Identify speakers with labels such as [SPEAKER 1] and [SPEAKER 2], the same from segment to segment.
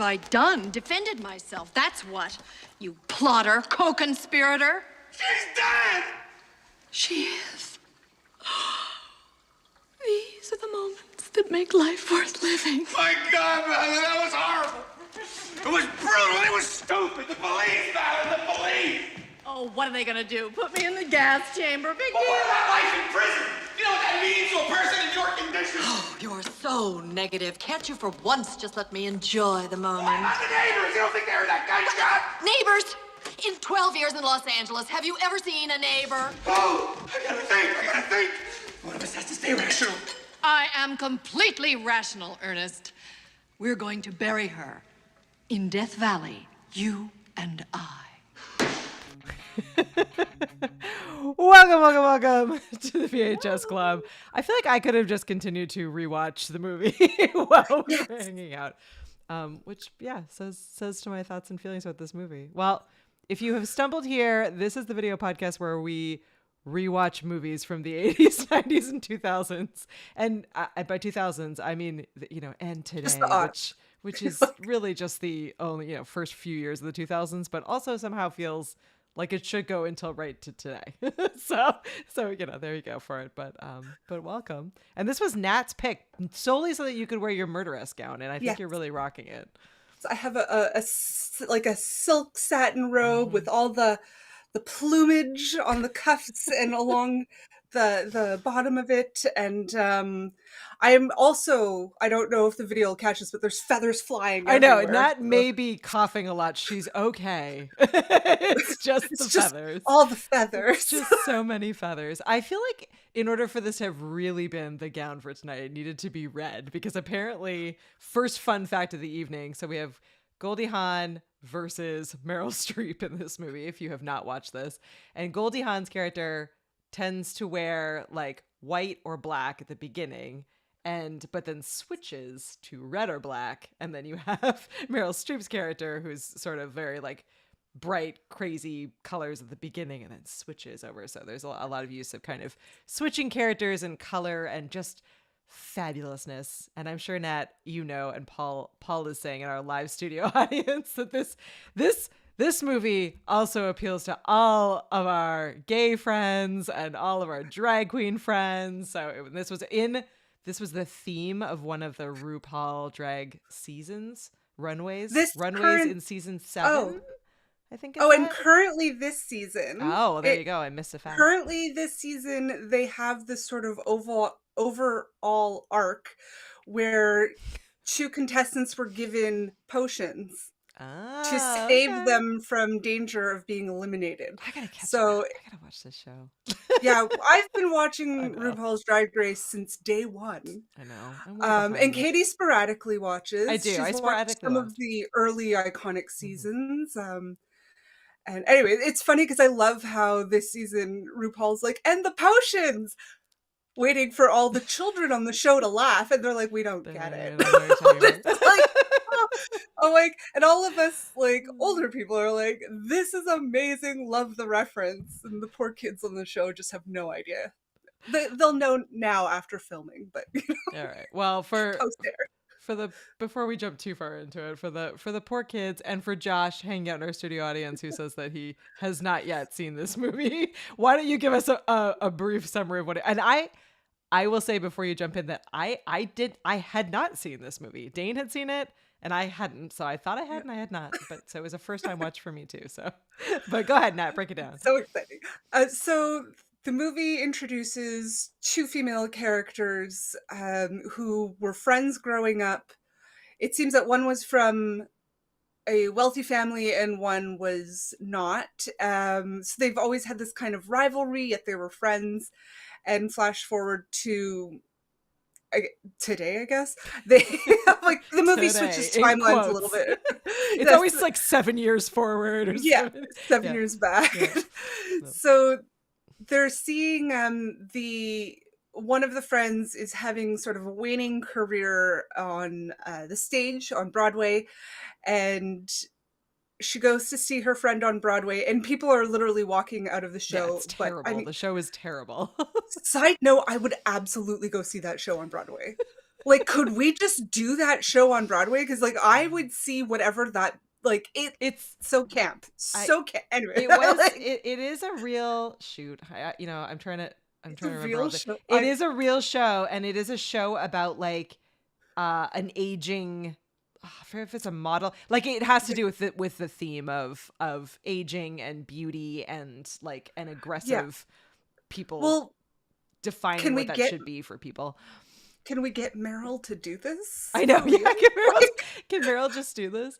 [SPEAKER 1] I done? Defended myself, that's what. You plotter, co-conspirator.
[SPEAKER 2] She's dead!
[SPEAKER 1] She is. These are the moments that make life worth living.
[SPEAKER 2] My God, man, that was horrible. It was brutal. It was stupid. The police, man, the police.
[SPEAKER 1] Oh, what are they gonna do? Put me in the gas chamber? Big deal.
[SPEAKER 2] What about life in prison? You know what that means to a person in your condition?
[SPEAKER 1] Oh, you're so negative. Can't you for once just let me enjoy the moment?
[SPEAKER 2] What about the neighbors? You don't think they heard that gunshot?
[SPEAKER 1] Neighbors? In 12 years in Los Angeles, have you ever seen a neighbor?
[SPEAKER 2] Oh, I gotta think. One of us has to stay rational.
[SPEAKER 1] I am completely rational, Ernest. We're going to bury her in Death Valley, you and I.
[SPEAKER 3] Welcome to the VHS Club. I feel like I could have just continued to rewatch the movie while we were hanging out, which says to my thoughts and feelings about this movie. Well, if you have stumbled here, this is the video podcast where we rewatch movies from the 80s, 90s, and 2000s. And by 2000s, I mean, and today, which is really just the only, first few years of the 2000s, but also somehow feels like it should go until right to today. so there you go for it. But welcome. And this was Nat's pick solely so that you could wear your murderess gown. And I think you're really rocking it.
[SPEAKER 4] So I have a silk satin robe with all the plumage on the cuffs and along the bottom of it. And I am also, I don't know if the video will catch this, but there's feathers flying everywhere.
[SPEAKER 3] I know, Nat may be coughing a lot. She's okay. It's just feathers.
[SPEAKER 4] All the feathers.
[SPEAKER 3] It's just so many feathers. I feel like in order for this to have really been the gown for tonight, it needed to be red, because apparently, first fun fact of the evening, so we have Goldie Hawn versus Meryl Streep in this movie, if you have not watched this. And Goldie Hawn's character tends to wear like white or black at the beginning, but then switches to red or black. And then you have Meryl Streep's character, who's sort of very like bright, crazy colors at the beginning and then switches over. So there's a lot of use of kind of switching characters and color and just fabulousness. And I'm sure, Nat, and Paul is saying in our live studio audience that this movie also appeals to all of our gay friends and all of our drag queen friends. So this was the theme of one of the RuPaul drag seasons, runways in season 7. I think.
[SPEAKER 4] And currently this season.
[SPEAKER 3] Oh, there you go. I missed a fact.
[SPEAKER 4] Currently this season, they have this sort of overall arc where 2 contestants were given potions to save them from danger of being eliminated.
[SPEAKER 3] I gotta watch this show.
[SPEAKER 4] Yeah, I've been watching RuPaul's Drag Race since day 1.
[SPEAKER 3] I know.
[SPEAKER 4] And Katie sporadically watches.
[SPEAKER 3] I do.
[SPEAKER 4] She's
[SPEAKER 3] I sporadically
[SPEAKER 4] watched some of the early iconic seasons. And anyway, it's funny because I love how this season RuPaul's like, and the potions, waiting for all the children on the show to laugh, and they're like, we don't get it. And all of us like older people are like, this is amazing, love the reference, and the poor kids on the show just have no idea. They'll know now after filming, but
[SPEAKER 3] all right. Well, before we jump too far into it, for the poor kids and for Josh hanging out in our studio audience who says that he has not yet seen this movie, why don't you give us a brief summary of what it, and I I will say before you jump in that I had not seen this movie. Dane had seen it and I hadn't, so I thought I had and I had not. But so it was a first time watch for me too. So, but go ahead, Nat, break it down.
[SPEAKER 4] So exciting. So the movie introduces two female characters who were friends growing up. It seems that one was from a wealthy family and one was not. So they've always had this kind of rivalry, yet they were friends. And flash forward to today, I guess. They like the movie
[SPEAKER 3] Today,
[SPEAKER 4] switches
[SPEAKER 3] in
[SPEAKER 4] timelines a
[SPEAKER 3] quotes.
[SPEAKER 4] little bit.
[SPEAKER 3] It's
[SPEAKER 4] Yes.
[SPEAKER 3] always like 7 years forward or
[SPEAKER 4] Yeah,
[SPEAKER 3] something.
[SPEAKER 4] 7
[SPEAKER 3] Yeah.
[SPEAKER 4] years back.
[SPEAKER 3] Yeah.
[SPEAKER 4] So they're seeing the one of the friends is having sort of a waning career on the stage on Broadway, and she goes to see her friend on Broadway, and people are literally walking out of the
[SPEAKER 3] Yeah,
[SPEAKER 4] show.
[SPEAKER 3] it's
[SPEAKER 4] But
[SPEAKER 3] terrible.
[SPEAKER 4] I mean,
[SPEAKER 3] The show is terrible.
[SPEAKER 4] side note, I would absolutely go see that show on Broadway. Like, could we just do that show on Broadway? Because like I would see whatever that like
[SPEAKER 3] It's
[SPEAKER 4] so camp, so camp. Anyway,
[SPEAKER 3] it was
[SPEAKER 4] like,
[SPEAKER 3] it is a real shoot. I'm trying to
[SPEAKER 4] it's a
[SPEAKER 3] remember
[SPEAKER 4] real
[SPEAKER 3] all the-
[SPEAKER 4] show.
[SPEAKER 3] It is a real show, and it is a show about like an aging. I forget if it's a model. Like it has to do with the theme of aging and beauty and like an aggressive people
[SPEAKER 4] Well,
[SPEAKER 3] defining
[SPEAKER 4] can we
[SPEAKER 3] what that
[SPEAKER 4] get-
[SPEAKER 3] should be for people.
[SPEAKER 4] can we get Meryl to do this?
[SPEAKER 3] I know.
[SPEAKER 4] For
[SPEAKER 3] Yeah,
[SPEAKER 4] real?
[SPEAKER 3] can Meryl just do this?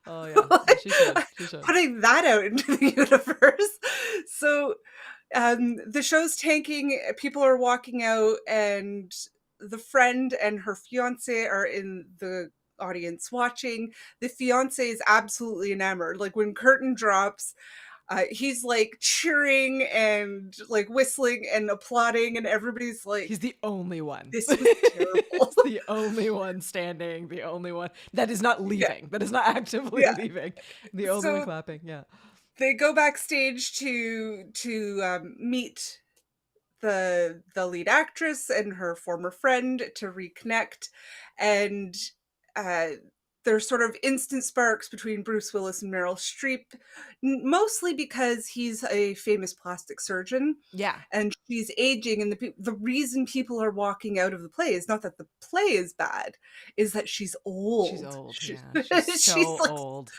[SPEAKER 3] Oh yeah, she should. She should.
[SPEAKER 4] Putting that out into the universe. So the show's tanking, people are walking out, and the friend and her fiance are in the audience watching. The fiance is absolutely enamored. Like when curtain drops, he's like cheering and like whistling and applauding, and everybody's like,
[SPEAKER 3] He's the only one.
[SPEAKER 4] this was terrible.
[SPEAKER 3] He's the only one standing, the only one that is not leaving, that is not actively
[SPEAKER 4] Yeah.
[SPEAKER 3] leaving, the only one
[SPEAKER 4] So-
[SPEAKER 3] clapping. Yeah.
[SPEAKER 4] They go backstage to meet the lead actress and her former friend to reconnect, and there's sort of instant sparks between Bruce Willis and Meryl Streep, mostly because he's a famous plastic surgeon
[SPEAKER 3] Yeah.
[SPEAKER 4] and she's aging, and the reason people are walking out of the play is not that the play is bad, is that she's old.
[SPEAKER 3] She's old.
[SPEAKER 4] She-
[SPEAKER 3] Yeah. She's so
[SPEAKER 4] she's like
[SPEAKER 3] old.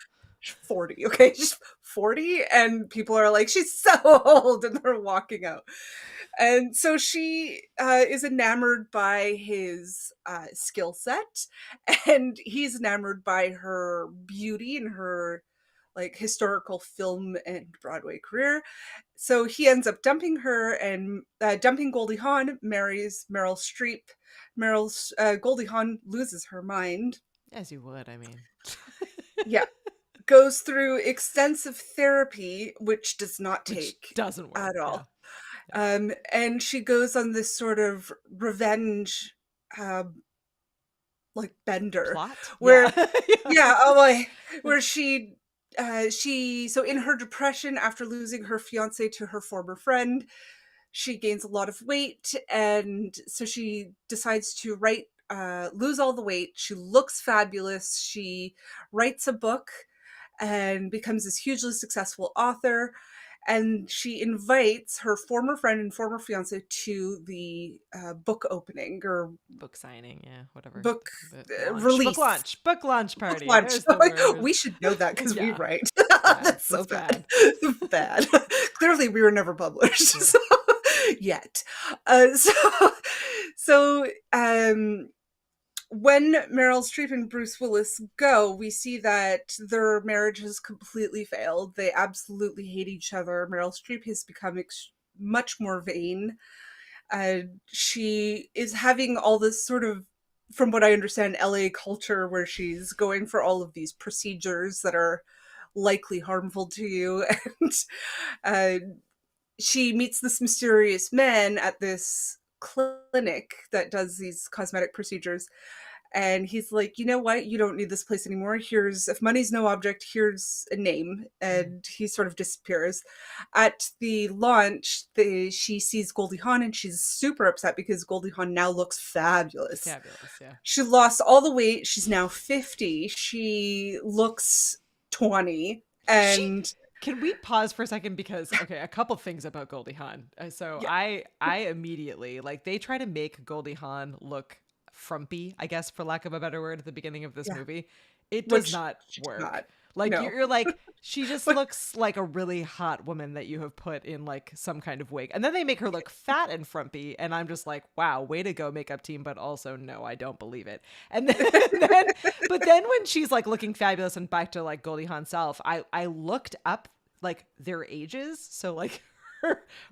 [SPEAKER 4] 40, okay, she's 40, and people are like, she's so old, and they're walking out. And so she is enamored by his skill set, and he's enamored by her beauty and her like historical film and Broadway career. So he ends up dumping her, and dumping Goldie Hawn, marries Meryl Streep. Goldie Hawn loses her mind.
[SPEAKER 3] As you would, I mean.
[SPEAKER 4] Yeah. Goes through extensive therapy, which does not
[SPEAKER 3] Which
[SPEAKER 4] take
[SPEAKER 3] doesn't work
[SPEAKER 4] at all.
[SPEAKER 3] yeah.
[SPEAKER 4] And she goes on this sort of revenge like bender
[SPEAKER 3] Plot.
[SPEAKER 4] where
[SPEAKER 3] Yeah.
[SPEAKER 4] where she so in her depression after losing her fiance to her former friend, she gains a lot of weight, and so she decides to lose all the weight. She looks fabulous. She writes a book and becomes this hugely successful author, and she invites her former friend and former fiance to the book opening or
[SPEAKER 3] Book signing, yeah, whatever.
[SPEAKER 4] book
[SPEAKER 3] launch.
[SPEAKER 4] release.
[SPEAKER 3] Book launch party.
[SPEAKER 4] Lunch.
[SPEAKER 3] There's the word.
[SPEAKER 4] We should know that because we
[SPEAKER 3] Yeah.
[SPEAKER 4] write.
[SPEAKER 3] Yeah,
[SPEAKER 4] That's so
[SPEAKER 3] that's
[SPEAKER 4] bad. Bad. Clearly, we were never published so, yet. So when Meryl Streep and Bruce Willis go, we see that their marriage has completely failed. They absolutely hate each other. Meryl Streep has become much more vain. She is having all this sort of, from what I understand, LA culture where she's going for all of these procedures that are likely harmful to you. And she meets this mysterious man at this clinic that does these cosmetic procedures. And he's like, you know what? You don't need this place anymore. If money's no object, here's a name. And he sort of disappears. At the launch, she sees Goldie Hawn, and she's super upset because Goldie Hawn now looks fabulous.
[SPEAKER 3] Fabulous, yeah.
[SPEAKER 4] She lost all the weight. She's now 50. She looks 20. And
[SPEAKER 3] Can we pause for a second? Because, okay, a couple things about Goldie Hawn. I immediately, like, they try to make Goldie Hawn look frumpy, I guess, for lack of a better word, at the beginning of this movie. It does
[SPEAKER 4] Which
[SPEAKER 3] not
[SPEAKER 4] she's
[SPEAKER 3] work.
[SPEAKER 4] not.
[SPEAKER 3] Like,
[SPEAKER 4] No.
[SPEAKER 3] you're like, she just looks like a really hot woman that you have put in, like, some kind of wig. And then they make her look fat and frumpy. And I'm just like, wow, way to go, makeup team. But also, no, I don't believe it. And but then when she's, like, looking fabulous and back to, like, Goldie Hawn self, I looked up, like, their ages. So, like,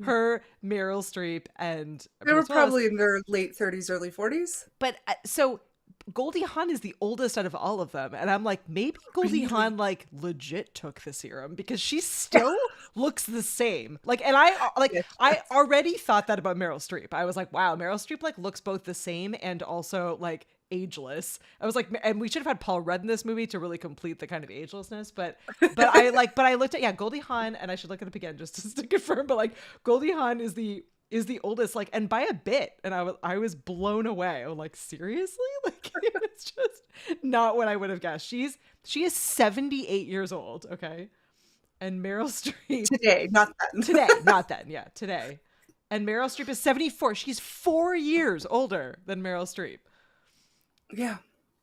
[SPEAKER 3] her Meryl Streep, and
[SPEAKER 4] They were
[SPEAKER 3] Bruce Willis.
[SPEAKER 4] probably in their late 30s, early 40s.
[SPEAKER 3] But so Goldie Hawn is the oldest out of all of them. And I'm like, maybe Goldie Hawn, like, legit took the serum because she still looks the same. Like, and I already thought that about Meryl Streep. I was like, wow, Meryl Streep, like, looks both the same and also, like, ageless. I was like, and we should have had Paul Rudd in this movie to really complete the kind of agelessness. But I looked at, Goldie Hawn, and I should look it up again just to confirm. But, like, Goldie Hawn is the oldest, like, and by a bit. And I was blown away. I'm like, seriously? Like, it's just not what I would have guessed. She is 78 years old, okay? And Meryl Streep
[SPEAKER 4] Today, not then.
[SPEAKER 3] today, not then, yeah, today. And Meryl Streep is 74. She's 4 years older than Meryl Streep.
[SPEAKER 4] Yeah.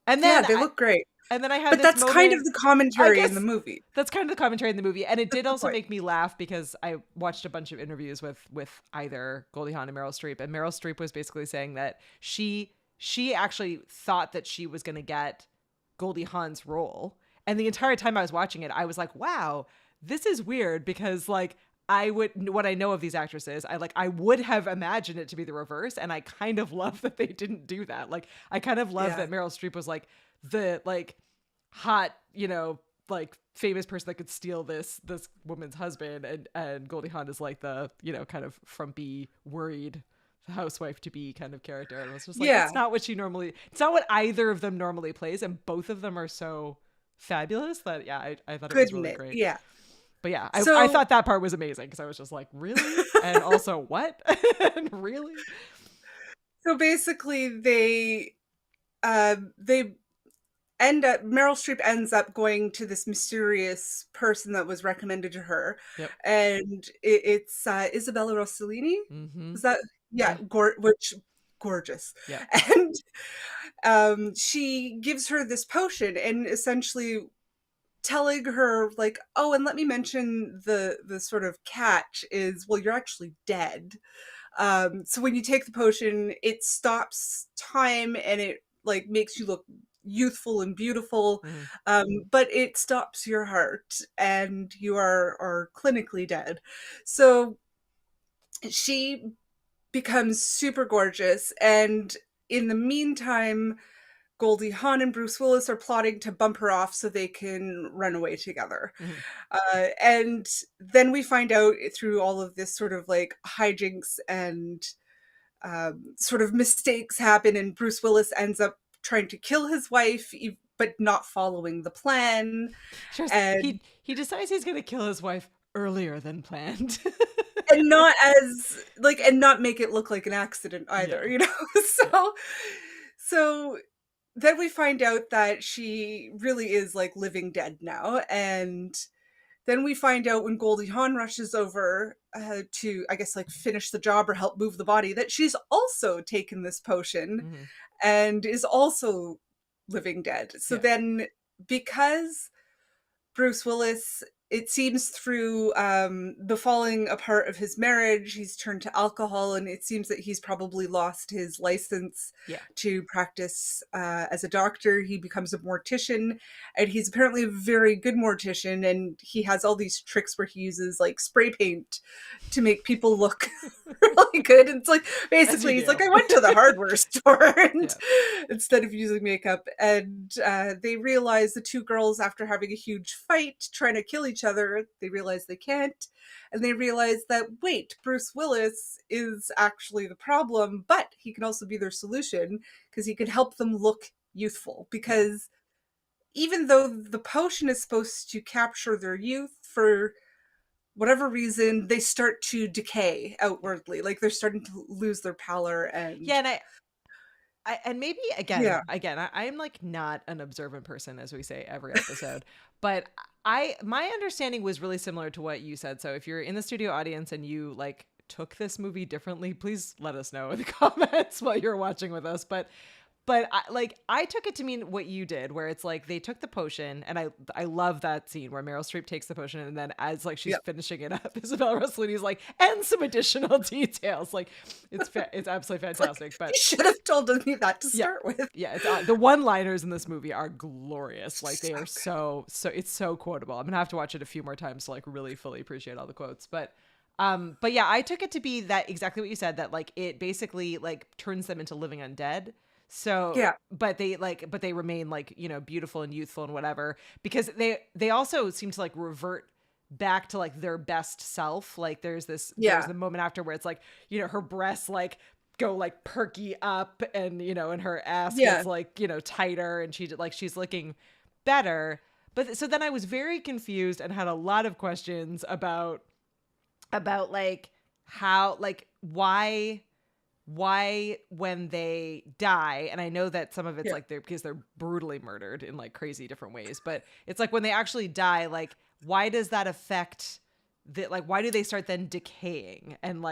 [SPEAKER 3] And then
[SPEAKER 4] they look great.
[SPEAKER 3] And then I had
[SPEAKER 4] But
[SPEAKER 3] this
[SPEAKER 4] that's kind
[SPEAKER 3] moment-
[SPEAKER 4] of the commentary
[SPEAKER 3] I guess
[SPEAKER 4] in the movie.
[SPEAKER 3] That's kind of the commentary in the movie. And it did also
[SPEAKER 4] point.
[SPEAKER 3] make me laugh because I watched a bunch of interviews with either Goldie Hawn and Meryl Streep. And Meryl Streep was basically saying that she actually thought that she was going to get Goldie Hawn's role. And the entire time I was watching it, I was like, wow, this is weird because, like, what I know of these actresses, I would have imagined it to be the reverse. And I kind of love that they didn't do that. Like, I kind of love that Meryl Streep was like the, like, hot, like, famous person that could steal this woman's husband, and Goldie Hawn is like the, kind of frumpy, worried housewife to be kind of character. And it was just like, it's not what either of them normally plays, and both of them are so fabulous that I thought it was really great.
[SPEAKER 4] Yeah.
[SPEAKER 3] But yeah, I thought that part was amazing because I was just like, really? And also, what? And really?
[SPEAKER 4] So basically, they end up, Meryl Streep ends up going to this mysterious person that was recommended to her.
[SPEAKER 3] Yep.
[SPEAKER 4] And it's Isabella Rossellini.
[SPEAKER 3] Mm-hmm.
[SPEAKER 4] Is that? Yeah. Gorgeous.
[SPEAKER 3] Yeah.
[SPEAKER 4] And she gives her this potion and essentially telling her, like, oh, and let me mention the sort of catch is, well, you're actually dead. So when you take the potion, it stops time and it, like, makes you look youthful and beautiful, but it stops your heart and you are clinically dead. So she becomes super gorgeous, and in the meantime, Goldie Hawn and Bruce Willis are plotting to bump her off so they can run away together. And then we find out through all of this sort of, like, hijinks and sort of mistakes happen, and Bruce Willis ends up trying to kill his wife, but not following the plan.
[SPEAKER 3] Sure,
[SPEAKER 4] and
[SPEAKER 3] he decides he's going to kill his wife earlier than planned.
[SPEAKER 4] And not as, like, and not make it look like an accident either, So then we find out that she really is, like, living dead now. And then we find out when Goldie Hawn rushes over to, I guess, like, finish the job or help move the body, that she's also taken this potion and is also living dead. So then, because Bruce Willis, it seems through the falling apart of his marriage, he's turned to alcohol, and it seems that he's probably lost his license to practice as a doctor. He becomes a mortician, and he's apparently a very good mortician, and he has all these tricks where he uses, like, spray paint to make people look really good. And it's like, basically, he's like, I went to the hardware store and instead of using makeup. And they realize, the two girls, after having a huge fight trying to kill each other, they realize they can't, and they realize that, wait, Bruce Willis is actually the problem, but he can also be their solution because he can help them look youthful. Because even though the potion is supposed to capture their youth, for whatever reason, they start to decay outwardly. Like, they're starting to lose their pallor. And
[SPEAKER 3] and maybe
[SPEAKER 4] Yeah.
[SPEAKER 3] again, I'm like not an observant person, as we say every episode, but my understanding was really similar to what you said. So if you're in the studio audience and you like took this movie differently, please let us know in the comments while you're watching with us. But I took it to mean what you did, where it's like they took the potion, and I love that scene where Meryl Streep takes the potion, and then as like she's finishing it up, Isabella Rossellini's like, and some additional details. Like it's absolutely fantastic. But
[SPEAKER 4] you should have told me that to start with.
[SPEAKER 3] Yeah, it's the one-liners in this movie are glorious. Like they are so it's so quotable. I'm gonna have to watch it a few more times to like really fully appreciate all the quotes. But yeah, I took it to be that exactly what you said, that like it basically like turns them into living undead. So but they remain like, you know, beautiful and youthful and whatever, because they also seem to like revert back to like their best self. Like there's the moment after where it's like, you know, her breasts like go like perky up, and you know, and her ass gets like, you know, tighter, and she's looking better. But so then I was very confused and had a lot of questions about like how, like why when they die, and I know that some of it's like because they're brutally murdered in like crazy different ways, but it's like when they actually die, like why does that affect like why do they start then decaying, and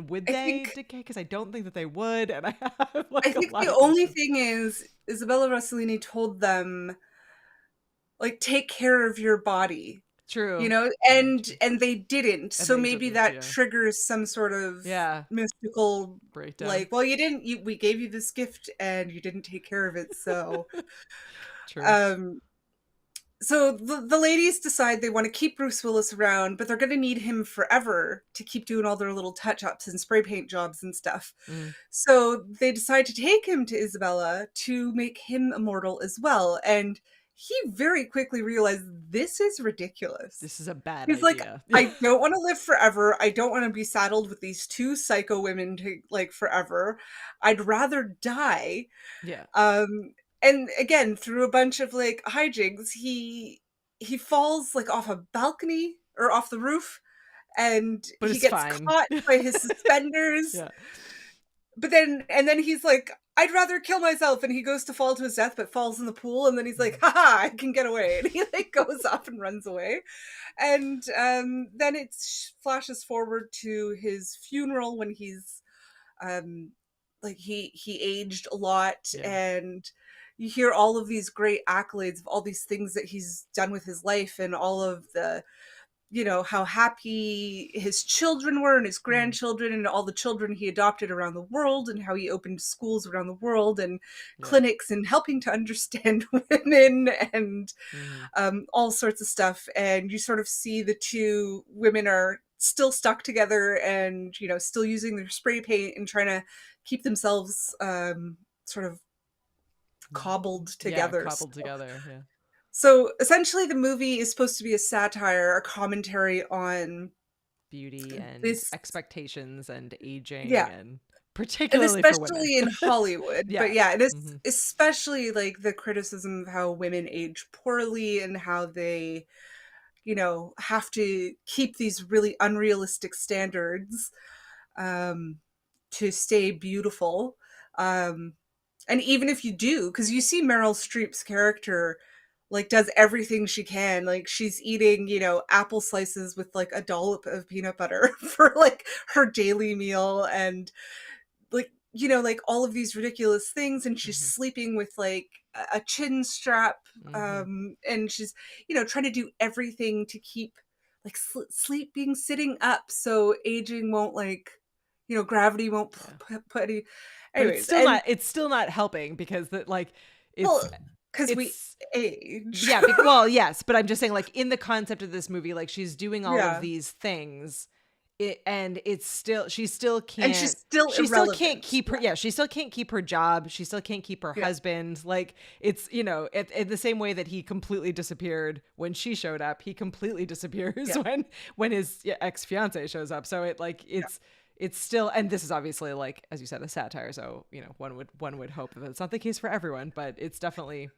[SPEAKER 3] would they decay? Because I don't think that they would, and I have like
[SPEAKER 4] I think the only thing is Isabella Rossellini told them like take care of your body.
[SPEAKER 3] True.
[SPEAKER 4] You know, and they didn't. And so maybe that triggers some sort of mystical breakdown. Like, well, we gave you this gift and you didn't take care of it. So,
[SPEAKER 3] True.
[SPEAKER 4] So the ladies decide they want to keep Bruce Willis around, but they're going to need him forever to keep doing all their little touch-ups and spray paint jobs and stuff. So they decide to take him to Isabella to make him immortal as well. And he very quickly realized this is ridiculous.
[SPEAKER 3] This is a bad
[SPEAKER 4] idea. He's like, I don't want to live forever. I don't want to be saddled with these two psycho women to like forever. I'd rather die.
[SPEAKER 3] Yeah.
[SPEAKER 4] And again, through a bunch of like hijinks, he falls like off a balcony or off the roof, and he gets caught by his suspenders. But then he's like, I'd rather kill myself, and he goes to fall to his death but falls in the pool, and then he's like, haha, I can get away, and he like goes off and runs away. And then it flashes forward to his funeral when he's like he aged a lot, and you hear all of these great accolades of all these things that he's done with his life, and all of the, you know, how happy his children were and his grandchildren and all the children he adopted around the world, and how he opened schools around the world and clinics and helping to understand women and all sorts of stuff. And you sort of see the two women are still stuck together and, you know, still using their spray paint and trying to keep themselves sort of cobbled together. So essentially the movie is supposed to be a satire, a commentary on
[SPEAKER 3] beauty and expectations and aging, and particularly
[SPEAKER 4] and especially
[SPEAKER 3] for women.
[SPEAKER 4] in Hollywood. But it is especially like the criticism of how women age poorly and how they, you know, have to keep these really unrealistic standards to stay beautiful. And even if you do, because you see Meryl Streep's character like does everything she can, like she's eating, you know, apple slices with like a dollop of peanut butter for like her daily meal, and like, you know, like all of these ridiculous things, and she's sleeping with like a chin strap, and she's, you know, trying to do everything to keep like sleeping sitting up so aging won't, like, you know, gravity won't put any. Anyways,
[SPEAKER 3] it's still not helping, because that like it's
[SPEAKER 4] because we age.
[SPEAKER 3] Well, yes, but I'm just saying, like, in the concept of this movie, like she's doing all of these things, and it's still she still can't can't keep her she still can't keep her job, she still can't keep her husband. Like, it's, you know, in the same way that he completely disappeared when she showed up, he completely disappears when his ex-fiance shows up. So it like it's still, and this is obviously, like, as you said, a satire, so, you know, one would hope that it's not the case for everyone, but it's definitely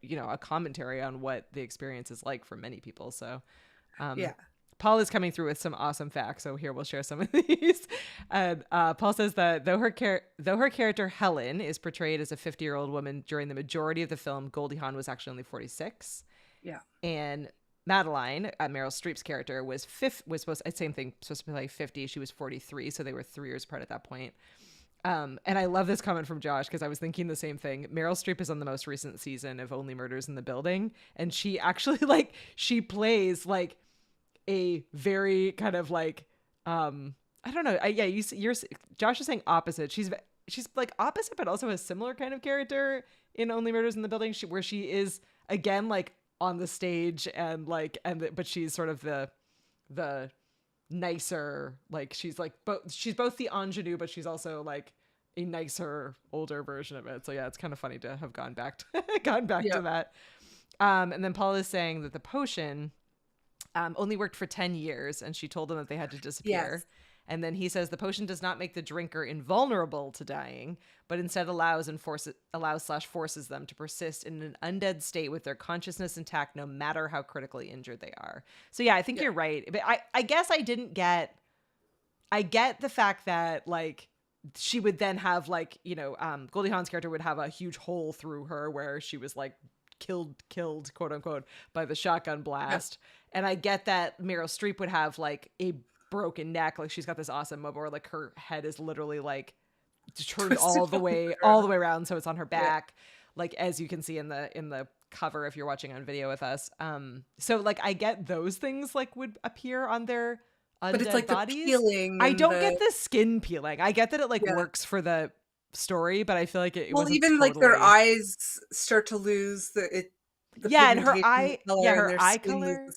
[SPEAKER 3] you know, a commentary on what the experience is like for many people. So Paul is coming through with some awesome facts, so here we'll share some of these. Paul says that though her character Helen is portrayed as a 50-year-old woman during the majority of the film, Goldie Hawn was actually only 46.
[SPEAKER 4] Yeah.
[SPEAKER 3] And Madeline, Meryl Streep's character, was supposed to be like 50. She was 43, so they were 3 years apart at that point. And I love this comment from Josh because I was thinking the same thing. Meryl Streep is on the most recent season of Only Murders in the Building, and she actually she plays like a very kind of like I don't know. You're Josh is saying opposite. She's like opposite, but also a similar kind of character in Only Murders in the Building, where she is again like on the stage but she's sort of the nicer, like she's both the ingenue, but she's also like a nicer older version of it. So yeah, it's kind of funny to have gone back to that. And then Paul is saying that the potion only worked for 10 years, and she told them that they had to disappear.
[SPEAKER 4] Yes.
[SPEAKER 3] And then he says the potion does not make the drinker invulnerable to dying, but instead allows / forces them to persist in an undead state with their consciousness intact, no matter how critically injured they are. So yeah, I think you're right. But I guess I get the fact that like she would then have like, Goldie Hawn's character would have a huge hole through her where she was like killed, quote unquote, by the shotgun blast. Yeah. And I get that Meryl Streep would have like a broken neck, like she's got this awesome mobile where like her head is literally like turned all the way around, so it's on her back, like as you can see in the cover if you're watching on video with us. So like I get those things like would appear on their undead
[SPEAKER 4] but it's like
[SPEAKER 3] bodies.
[SPEAKER 4] The peeling.
[SPEAKER 3] I don't get the skin peeling. I get that it like works for the story, but I feel like it wasn't
[SPEAKER 4] even
[SPEAKER 3] totally...
[SPEAKER 4] like their eyes start to lose the
[SPEAKER 3] and her eye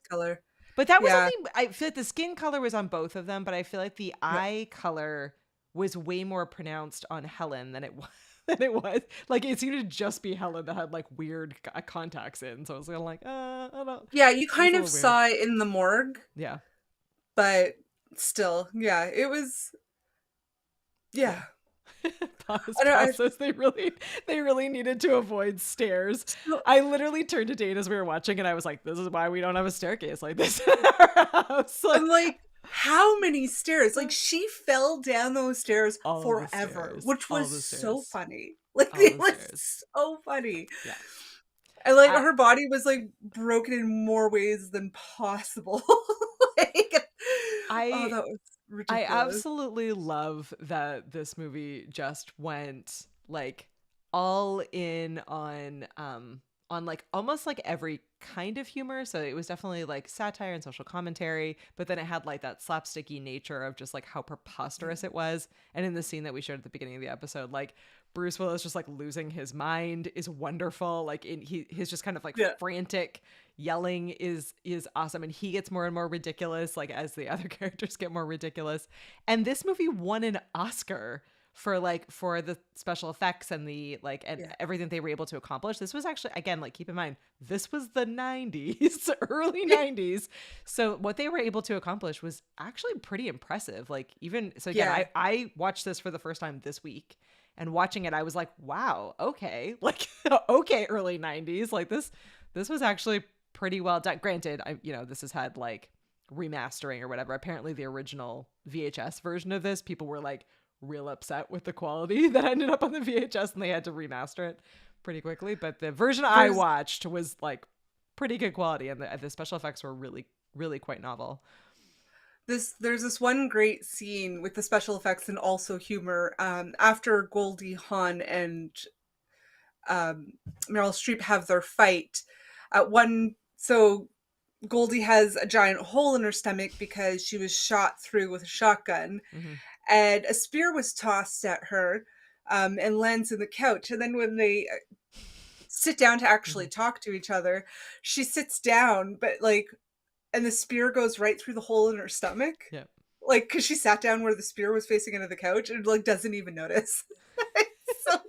[SPEAKER 4] color.
[SPEAKER 3] But that was only, I feel like the skin color was on both of them, but I feel like the eye color was way more pronounced on Helen than it was. Like it seemed to just be Helen that had like weird contacts in. So I was kind of like, I don't know.
[SPEAKER 4] Yeah, you kind of saw it in the morgue.
[SPEAKER 3] Yeah.
[SPEAKER 4] But still, it was,
[SPEAKER 3] Process. They really needed to avoid stairs. I literally turned to Dane as we were watching, and I was like, "This is why we don't have a staircase like this in our house."
[SPEAKER 4] I'm like, how many stairs? Like she fell down those stairs forever, which was so funny. Like it was so funny. Yeah. And like her body was like broken in more ways than possible. That was ridiculous.
[SPEAKER 3] I absolutely love that this movie just went like all in on like almost like every kind of humor. So it was definitely like satire and social commentary, but then it had like that slapsticky nature of just like how preposterous it was. And in the scene that we showed at the beginning of the episode, like Bruce Willis just like losing his mind is wonderful. Like his just kind of like frantic yelling is awesome, and he gets more and more ridiculous like as the other characters get more ridiculous. And this movie won an Oscar for the special effects and the like and everything they were able to accomplish. This was actually, again, like keep in mind, this was the 90s, early 90s. So what they were able to accomplish was actually pretty impressive. Like even so again, I watched this for the first time this week, and watching it I was like, wow, okay, like okay, early 90s, like this was actually pretty well done. Granted, this has had like remastering or whatever. Apparently the original VHS version of this, people were like real upset with the quality that ended up on the VHS, and they had to remaster it pretty quickly. But the version I watched was like pretty good quality, and the special effects were really, really quite novel.
[SPEAKER 4] There's this one great scene with the special effects and also humor after Goldie Hawn and Meryl Streep have their fight. So Goldie has a giant hole in her stomach because she was shot through with a shotgun. Mm-hmm. And a spear was tossed at her and lands in the couch. And then when they sit down to actually talk to each other, she sits down, and the spear goes right through the hole in her stomach. Yeah. Like, because she sat down where the spear was facing into the couch and like doesn't even notice. So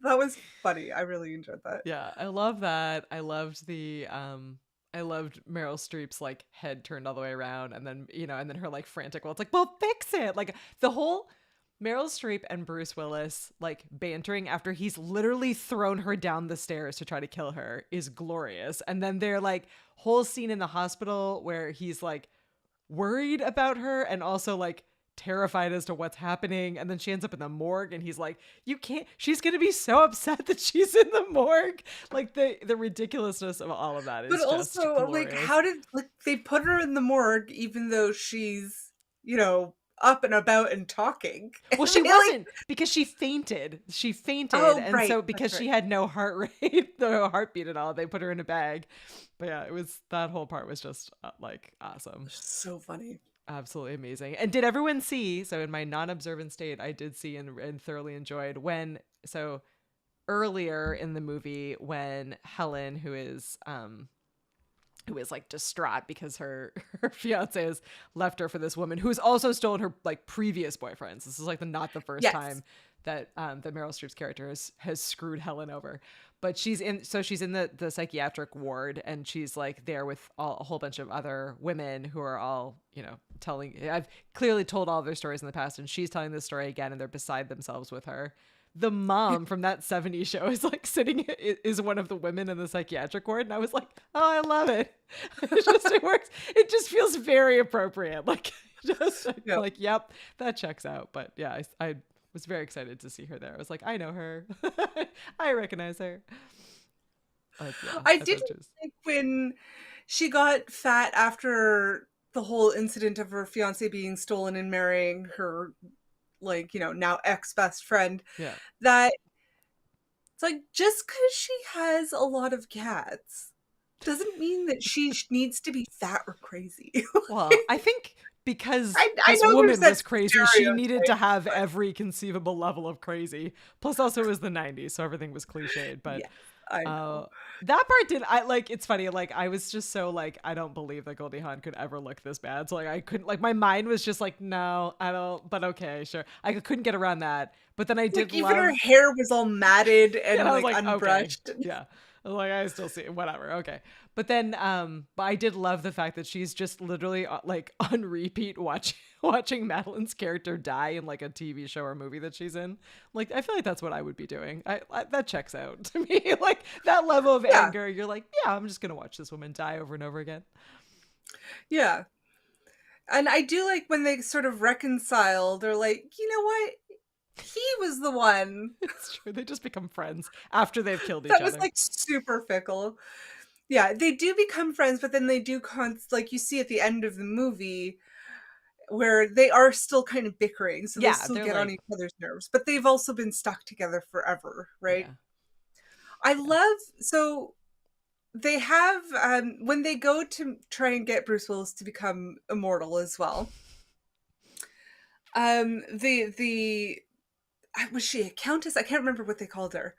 [SPEAKER 4] that was funny. I really enjoyed that.
[SPEAKER 3] Yeah, I love that. I loved I loved Meryl Streep's like head turned all the way around, and then her like frantic, well, it's like, well, fix it. Like the whole Meryl Streep and Bruce Willis like bantering after he's literally thrown her down the stairs to try to kill her is glorious. And then their like whole scene in the hospital where he's like worried about her and also like terrified as to what's happening, and then she ends up in the morgue and he's like, you can't, she's gonna be so upset that she's in the morgue. Like the ridiculousness of all of that is
[SPEAKER 4] But
[SPEAKER 3] just
[SPEAKER 4] also,
[SPEAKER 3] glorious.
[SPEAKER 4] like, how did like they put her in the morgue even though she's, you know, up and about and talking?
[SPEAKER 3] Well, she wasn't, because she fainted.
[SPEAKER 4] Oh,
[SPEAKER 3] and
[SPEAKER 4] right,
[SPEAKER 3] so
[SPEAKER 4] that's
[SPEAKER 3] because she
[SPEAKER 4] right.
[SPEAKER 3] had no heart rate, no heartbeat at all, they put her in a bag. But yeah, it was, that whole part was just like awesome.
[SPEAKER 4] So funny.
[SPEAKER 3] Absolutely amazing. And did everyone see, so in my non-observant state, I did see and thoroughly enjoyed when, so earlier in the movie when Helen, who is like distraught because her fiance has left her for this woman who's also stolen her like previous boyfriends. This is like not the first time that that Meryl Streep's character has screwed Helen over. But she's in the psychiatric ward, and she's like there with a whole bunch of other women who are all, you know, I've clearly told all of their stories in the past, and she's telling this story again, and they're beside themselves with her. The mom from that 70s show is like is one of the women in the psychiatric ward. And I was like, oh, I love it. It works. It just feels very appropriate. Like, like, yep, that checks out. But yeah, I was very excited to see her there. I was like, I know her. I recognize her. Yeah,
[SPEAKER 4] I didn't think when she got fat after the whole incident of her fiance being stolen and marrying her, like, you know, now ex-best friend, that it's like, just because she has a lot of cats doesn't mean that she needs to be fat or crazy.
[SPEAKER 3] Well, I think because
[SPEAKER 4] I
[SPEAKER 3] this
[SPEAKER 4] know
[SPEAKER 3] woman
[SPEAKER 4] there's
[SPEAKER 3] was
[SPEAKER 4] that
[SPEAKER 3] crazy, she needed to
[SPEAKER 4] stereotype,
[SPEAKER 3] have every conceivable level of crazy. Plus, also it was the 90s, so everything was cliched. But
[SPEAKER 4] yes, I know.
[SPEAKER 3] that part did, I like, it's funny, like I was just so like, I don't believe that Goldie Hawn could ever look this bad. So like I couldn't, like my mind was just like, no, I don't, but okay, sure. I couldn't get around that. But then I did
[SPEAKER 4] Like,
[SPEAKER 3] love,
[SPEAKER 4] even her hair was all matted and
[SPEAKER 3] I was
[SPEAKER 4] like unbrushed.
[SPEAKER 3] okay, yeah. I was like, I still see it, whatever, okay. But then, but I did love the fact that she's just literally like on repeat watching Madeline's character die in like a TV show or movie that she's in. Like, I feel like that's what I would be doing. I that checks out to me. Like that level of anger, you're like, yeah, I'm just gonna watch this woman die over and over again.
[SPEAKER 4] Yeah. And I do like when they sort of reconcile, they're like, you know what? He was the one.
[SPEAKER 3] It's true. They just become friends after they've killed each
[SPEAKER 4] That
[SPEAKER 3] other.
[SPEAKER 4] was like super fickle. Yeah, they do become friends, but then they do like you see at the end of the movie where they are still kind of bickering, so they still get on each other's nerves, but they've also been stuck together forever, right? Yeah. I love, so they have when they go to try and get Bruce Willis to become immortal as well. Was she a countess? I can't remember what they called her.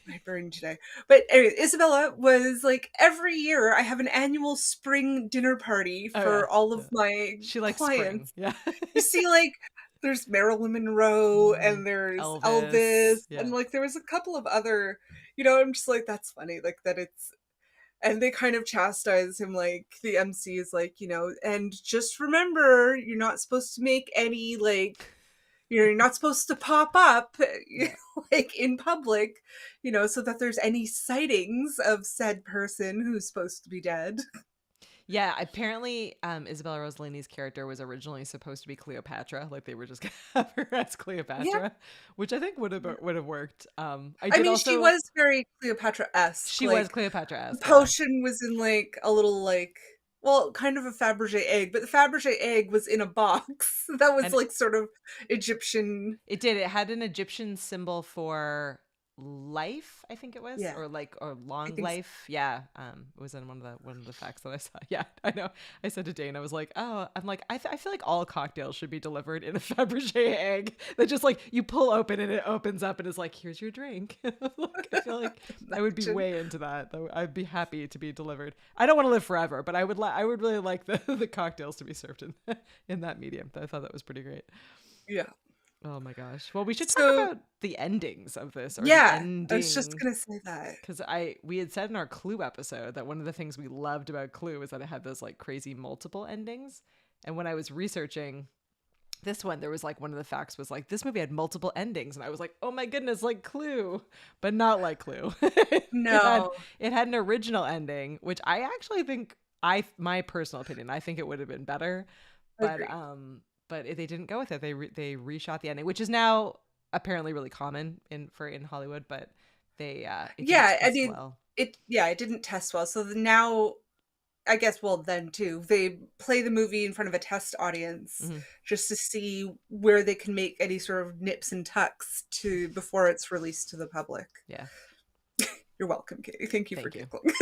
[SPEAKER 4] My brain today. But anyway, Isabella was like, every year I have an annual spring dinner party for all of my clients.
[SPEAKER 3] Yeah.
[SPEAKER 4] You see, like, there's Marilyn Monroe and there's Elvis and like there was a couple of other, you know, I'm just like, that's funny, like that it's, and they kind of chastise him, like the MC is like, you know, and just remember, you're not supposed to make any like, you know, you're not supposed to pop up like in public, you know, so that there's any sightings of said person who's supposed to be dead.
[SPEAKER 3] Yeah, apparently Isabella Rossellini's character was originally supposed to be Cleopatra. Like they were just gonna have her as Cleopatra, which I think would have worked. I mean,
[SPEAKER 4] she was very Cleopatra-esque.
[SPEAKER 3] She was Cleopatra-esque.
[SPEAKER 4] Potion was in like a little like, well, kind of a Fabergé egg, but the Fabergé egg was in a box. That was like sort of Egyptian.
[SPEAKER 3] It did. It had an Egyptian symbol for life, I think it was, or long life. So. Yeah. It was in one of the facts that I saw. Yeah, I know. I said to Dane, I was like, oh, I'm like, I feel like all cocktails should be delivered in a Fabergé egg that just like you pull open and it opens up and is like, here's your drink. Like, I feel like I would be way into that. I'd be happy to be delivered. I don't want to live forever, but I would really like the cocktails to be served in that medium. I thought that was pretty great.
[SPEAKER 4] Yeah.
[SPEAKER 3] Oh my gosh. Well, we should talk about the endings of this.
[SPEAKER 4] I was just going to say that.
[SPEAKER 3] Because we had said in our Clue episode that one of the things we loved about Clue was that it had those like crazy multiple endings. And when I was researching This one, there was like one of the facts was like this movie had multiple endings, and I was like, oh my goodness, like Clue, but not like Clue.
[SPEAKER 4] No.
[SPEAKER 3] It had an original ending, which I actually think my personal opinion, I think it would have been better, but
[SPEAKER 4] Agreed.
[SPEAKER 3] they didn't go with it. They reshot the ending, which is now apparently really common in Hollywood, but it didn't
[SPEAKER 4] Yeah, I
[SPEAKER 3] test
[SPEAKER 4] mean,
[SPEAKER 3] well.
[SPEAKER 4] it didn't test well. So now, I guess, well, then too, they play the movie in front of a test audience
[SPEAKER 3] Mhm.
[SPEAKER 4] just to see where they can make any sort of nips and tucks before it's released to the public.
[SPEAKER 3] Yeah,
[SPEAKER 4] You're welcome, Katie. Thank you for
[SPEAKER 3] thank you.
[SPEAKER 4] giggling.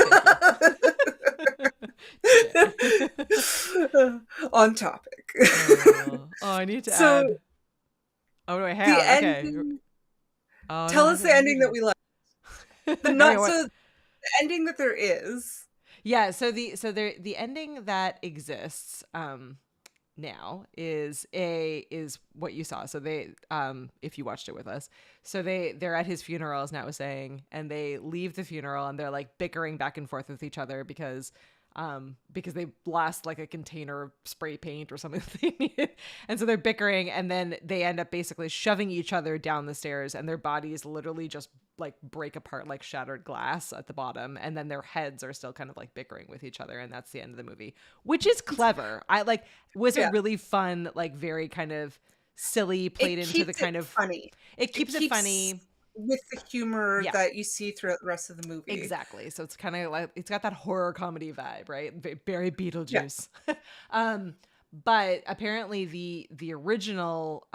[SPEAKER 3] Sure.
[SPEAKER 4] On topic.
[SPEAKER 3] I need to
[SPEAKER 4] So
[SPEAKER 3] add. Oh wait, hang
[SPEAKER 4] the
[SPEAKER 3] on. Okay.
[SPEAKER 4] ending.
[SPEAKER 3] Oh no,
[SPEAKER 4] Tell
[SPEAKER 3] I
[SPEAKER 4] us the
[SPEAKER 3] haven't
[SPEAKER 4] ending
[SPEAKER 3] heard
[SPEAKER 4] that we like.
[SPEAKER 3] it.
[SPEAKER 4] The
[SPEAKER 3] Okay,
[SPEAKER 4] not
[SPEAKER 3] what?
[SPEAKER 4] so the ending that there is.
[SPEAKER 3] Yeah, so the ending that exists now is what you saw. So they if you watched it with us. So they're at his funeral, as Nat was saying, and they leave the funeral and they're like bickering back and forth with each other because they blast like a container of spray paint or something that they needed. And so they're bickering, and then they end up basically shoving each other down the stairs, and their bodies literally just like break apart like shattered glass at the bottom, and then their heads are still kind of like bickering with each other, and that's the end of the movie, which is clever. I like was
[SPEAKER 4] Yeah.
[SPEAKER 3] a really fun, like very kind of silly, played into the kind of
[SPEAKER 4] funny.
[SPEAKER 3] it keeps it funny.
[SPEAKER 4] With the humor
[SPEAKER 3] Yeah.
[SPEAKER 4] that you see throughout the rest of the movie.
[SPEAKER 3] Exactly. So it's kind of like it's got that horror comedy vibe, right? Very
[SPEAKER 4] Yeah.
[SPEAKER 3] Beetlejuice. But apparently the original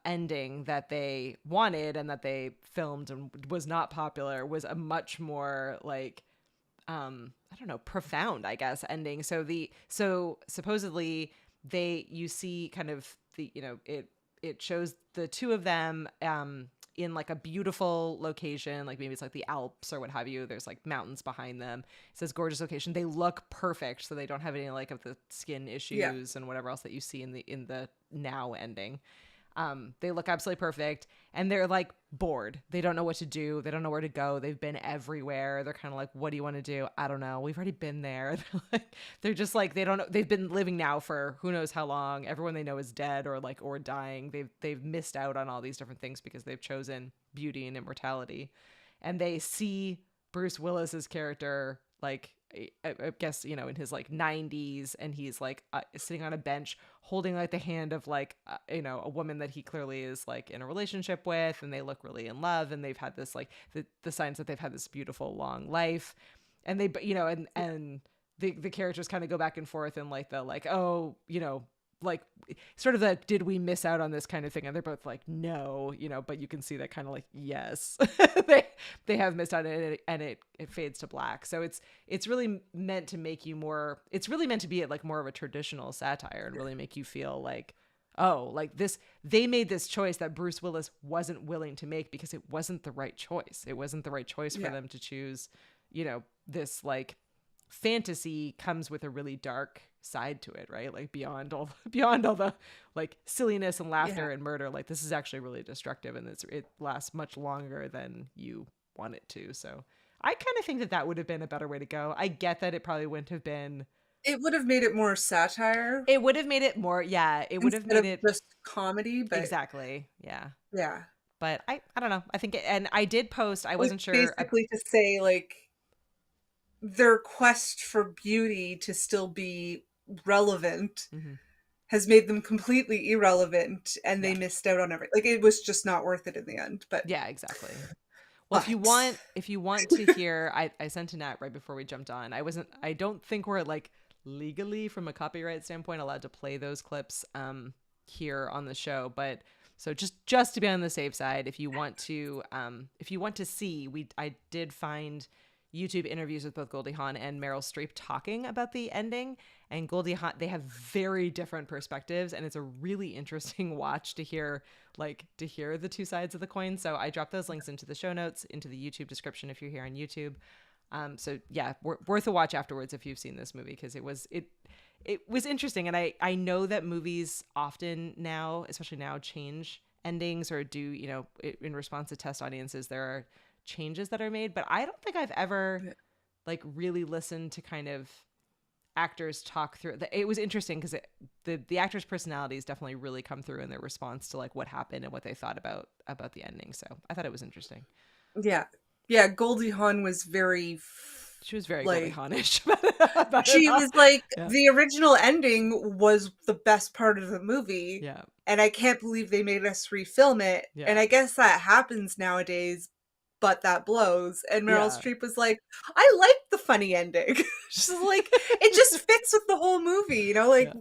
[SPEAKER 3] ending that they wanted and that they filmed and was not popular was a much more like I don't know, profound, I guess, ending. So supposedly you see kind of it shows the two of them in like a beautiful location, like maybe it's like the Alps or what have you. There's like mountains behind them. It says gorgeous location. They look perfect, so they don't have any like of the skin issues and whatever else that you see in the now ending. They look absolutely perfect, and they're like bored. They don't know what to do. They don't know where to go. They've been everywhere. They're kind of like, what do you want to do? I don't know. We've already been there. They're just like, they don't know. They've been living now for who knows how long. Everyone they know is dead or dying. They've missed out on all these different things because they've chosen beauty and immortality. And they see Bruce Willis's character, like, I guess, in his like 90s, and he's like sitting on a bench holding like the hand of like a woman that he clearly is like in a relationship with, and they look really in love, and they've had this like the signs that they've had this beautiful long life, and they and the characters kind of go back and forth and like oh, like sort of the did we miss out on this kind of thing, and they're both like no, but you can see that kind of like yes, they have missed out, and it fades to black. So it's really meant to make you more, it's really meant to be like more of a traditional satire and really make you feel like, oh, like this, they made this choice that Bruce Willis wasn't willing to make because it wasn't the right choice. It wasn't the right choice for them to choose, this like fantasy comes with a really dark side to it, right? Like beyond all the like silliness and laughter and murder, like this is actually really destructive, and it lasts much longer than you want it to. So I kind of think that would have been a better way to go. I get that it probably wouldn't have been.
[SPEAKER 4] It would have made it more satire.
[SPEAKER 3] It would have made it more, yeah. It would have made it
[SPEAKER 4] just comedy, but
[SPEAKER 3] exactly, yeah.
[SPEAKER 4] yeah.
[SPEAKER 3] But I don't know. I think and I did post. I wasn't sure.
[SPEAKER 4] Basically, to say like their quest for beauty to still be relevant has made them completely irrelevant, and they missed out on everything. Like it was just not worth it in the end. But
[SPEAKER 3] yeah, exactly. Well, if you want to hear, I sent a Nat right before we jumped on. I don't think we're like legally from a copyright standpoint allowed to play those clips here on the show, but so just to be on the safe side, if you want to see, I did find YouTube interviews with both Goldie Hawn and Meryl Streep talking about the ending, and Goldie Hawn, they have very different perspectives, and it's a really interesting watch to hear the two sides of the coin. So I dropped those links into the show notes, into the YouTube description if you're here on YouTube. So yeah, worth a watch afterwards if you've seen this movie, because it was interesting. And I know that movies often now, especially now, change endings or do, in response to test audiences, there are changes that are made, but I don't think I've ever like really listened to kind of actors talk through it was interesting because the actors' personalities definitely really come through in their response to like what happened and what they thought about the ending. So I thought it was interesting.
[SPEAKER 4] Yeah, Goldie Hawn was very
[SPEAKER 3] She was very Goldie
[SPEAKER 4] like
[SPEAKER 3] Hawn-ish about it
[SPEAKER 4] she
[SPEAKER 3] all.
[SPEAKER 4] was like
[SPEAKER 3] Yeah.
[SPEAKER 4] the original ending was the best part of the movie.
[SPEAKER 3] Yeah.
[SPEAKER 4] And I can't believe they made us refilm it.
[SPEAKER 3] Yeah.
[SPEAKER 4] And I guess that happens nowadays, but that blows. And Meryl
[SPEAKER 3] Yeah.
[SPEAKER 4] Streep was like, I like the funny ending. She's like, it just fits with the whole movie, you know, like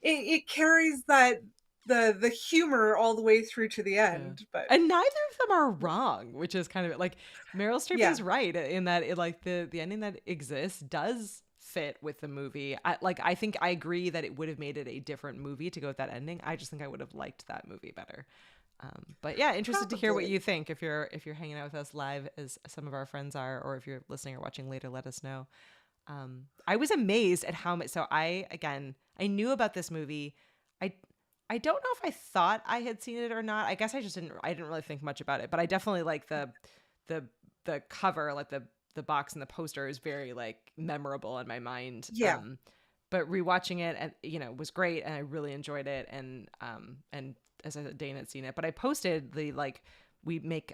[SPEAKER 4] it carries that the humor all the way through to the end. But
[SPEAKER 3] and neither of them are wrong, which is kind of like Meryl Streep
[SPEAKER 4] Yeah.
[SPEAKER 3] is right in that it like the ending that exists does fit with the movie. I think I agree that it would have made it a different movie to go with that ending. I just think I would have liked that movie better. But yeah, interested to hear what
[SPEAKER 4] Probably.
[SPEAKER 3] you think. If you're hanging out with us live, as some of our friends are, or if you're listening or watching later, let us know. I was amazed at how much. So I knew about this movie. I don't know if I thought I had seen it or not. I guess I didn't really think much about it, but I definitely like the cover, like the box and the poster is very like memorable in my mind.
[SPEAKER 4] Yeah.
[SPEAKER 3] But rewatching it and was great and I really enjoyed it and as I said, Dane had seen it, but I posted we make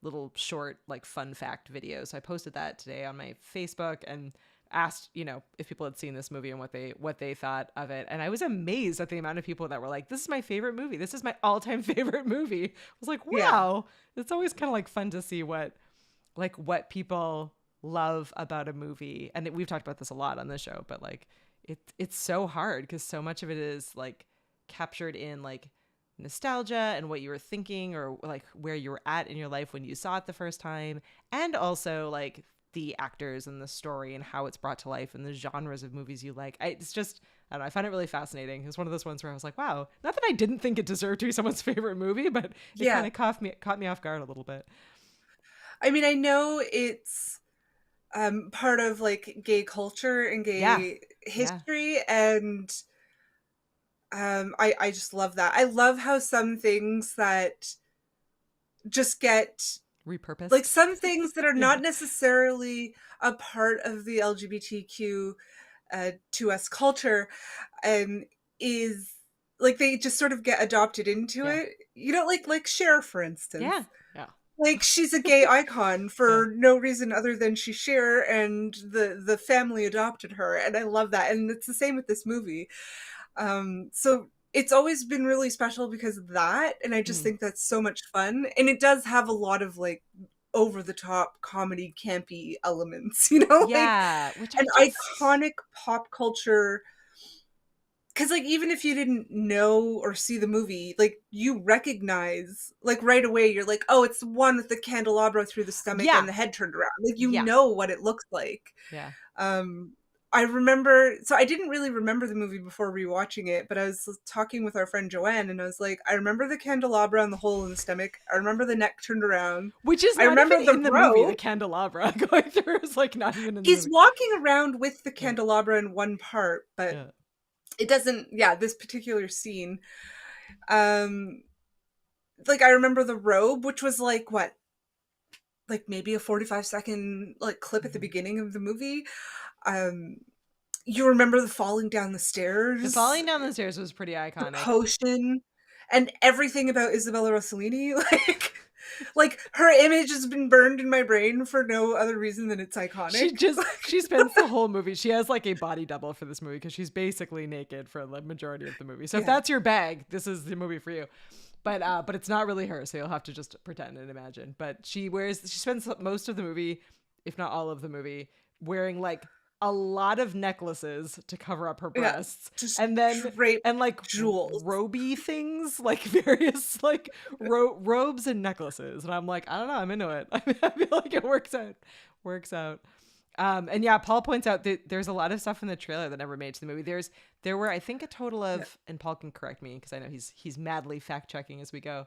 [SPEAKER 3] little short like fun fact videos. So I posted that today on my Facebook and asked, if people had seen this movie and what they thought of it. And I was amazed at the amount of people that were like, this is my favorite movie. This is my all-time favorite movie. I was like, wow. Yeah. It's always kind of like fun to see what people love about a movie. And we've talked about this a lot on this show, but like it's so hard because so much of it is like captured in like nostalgia and what you were thinking or like where you were at in your life when you saw it the first time. And also like the actors and the story and how it's brought to life and the genres of movies you like. I don't know. I find it really fascinating. It's one of those ones where I was like, wow, not that I didn't think it deserved to be someone's favorite movie, but it kind of caught me off guard a little bit.
[SPEAKER 4] I mean, I know it's part of like gay culture and gay history. And I just love that. I love how some things that just get
[SPEAKER 3] repurposed,
[SPEAKER 4] like some things that are not necessarily a part of the LGBTQ to us culture is like they just sort of get adopted into it, like Cher, for instance. Like she's a gay icon for no reason other than she's Cher and the family adopted her, and I love that. And it's the same with this movie. So it's always been really special because of that, and I just think that's so much fun. And it does have a lot of like over the top comedy campy elements, which an iconic pop culture. Because like even if you didn't know or see the movie, like you recognize like right away, you're like, oh, it's the one with the candelabra through the stomach and the head turned around. Like you know what it looks like. I remember, so I didn't really remember the movie before rewatching it, but I was talking with our friend Joanne and I was like, I remember the candelabra and the hole in the stomach. I remember the neck turned around.
[SPEAKER 3] Which is not I remember even in the movie, the candelabra going through is like not even in the
[SPEAKER 4] He's
[SPEAKER 3] movie.
[SPEAKER 4] walking around with the candelabra in one part, but it doesn't, this particular scene. Like I remember the robe, which was like what? Like maybe a 45-second like clip at the beginning of the movie. You remember the falling down the stairs?
[SPEAKER 3] The falling down the stairs was pretty iconic.
[SPEAKER 4] The potion and everything about Isabella Rossellini, like her image has been burned in my brain for no other reason than it's iconic.
[SPEAKER 3] She spends the whole movie. She has like a body double for this movie because she's basically naked for the majority of the movie. So if that's your bag, this is the movie for you. But it's not really her, so you'll have to just pretend and imagine. But she spends most of the movie, if not all of the movie, wearing like a lot of necklaces to cover up her breasts, and then like
[SPEAKER 4] jewels,
[SPEAKER 3] roby things, like various like robes and necklaces. And I'm like, I don't know, I'm into it. I feel like it works out. And Paul points out that there's a lot of stuff in the trailer that never made to the movie. There were I think a total of, and Paul can correct me because I know he's madly fact checking as we go,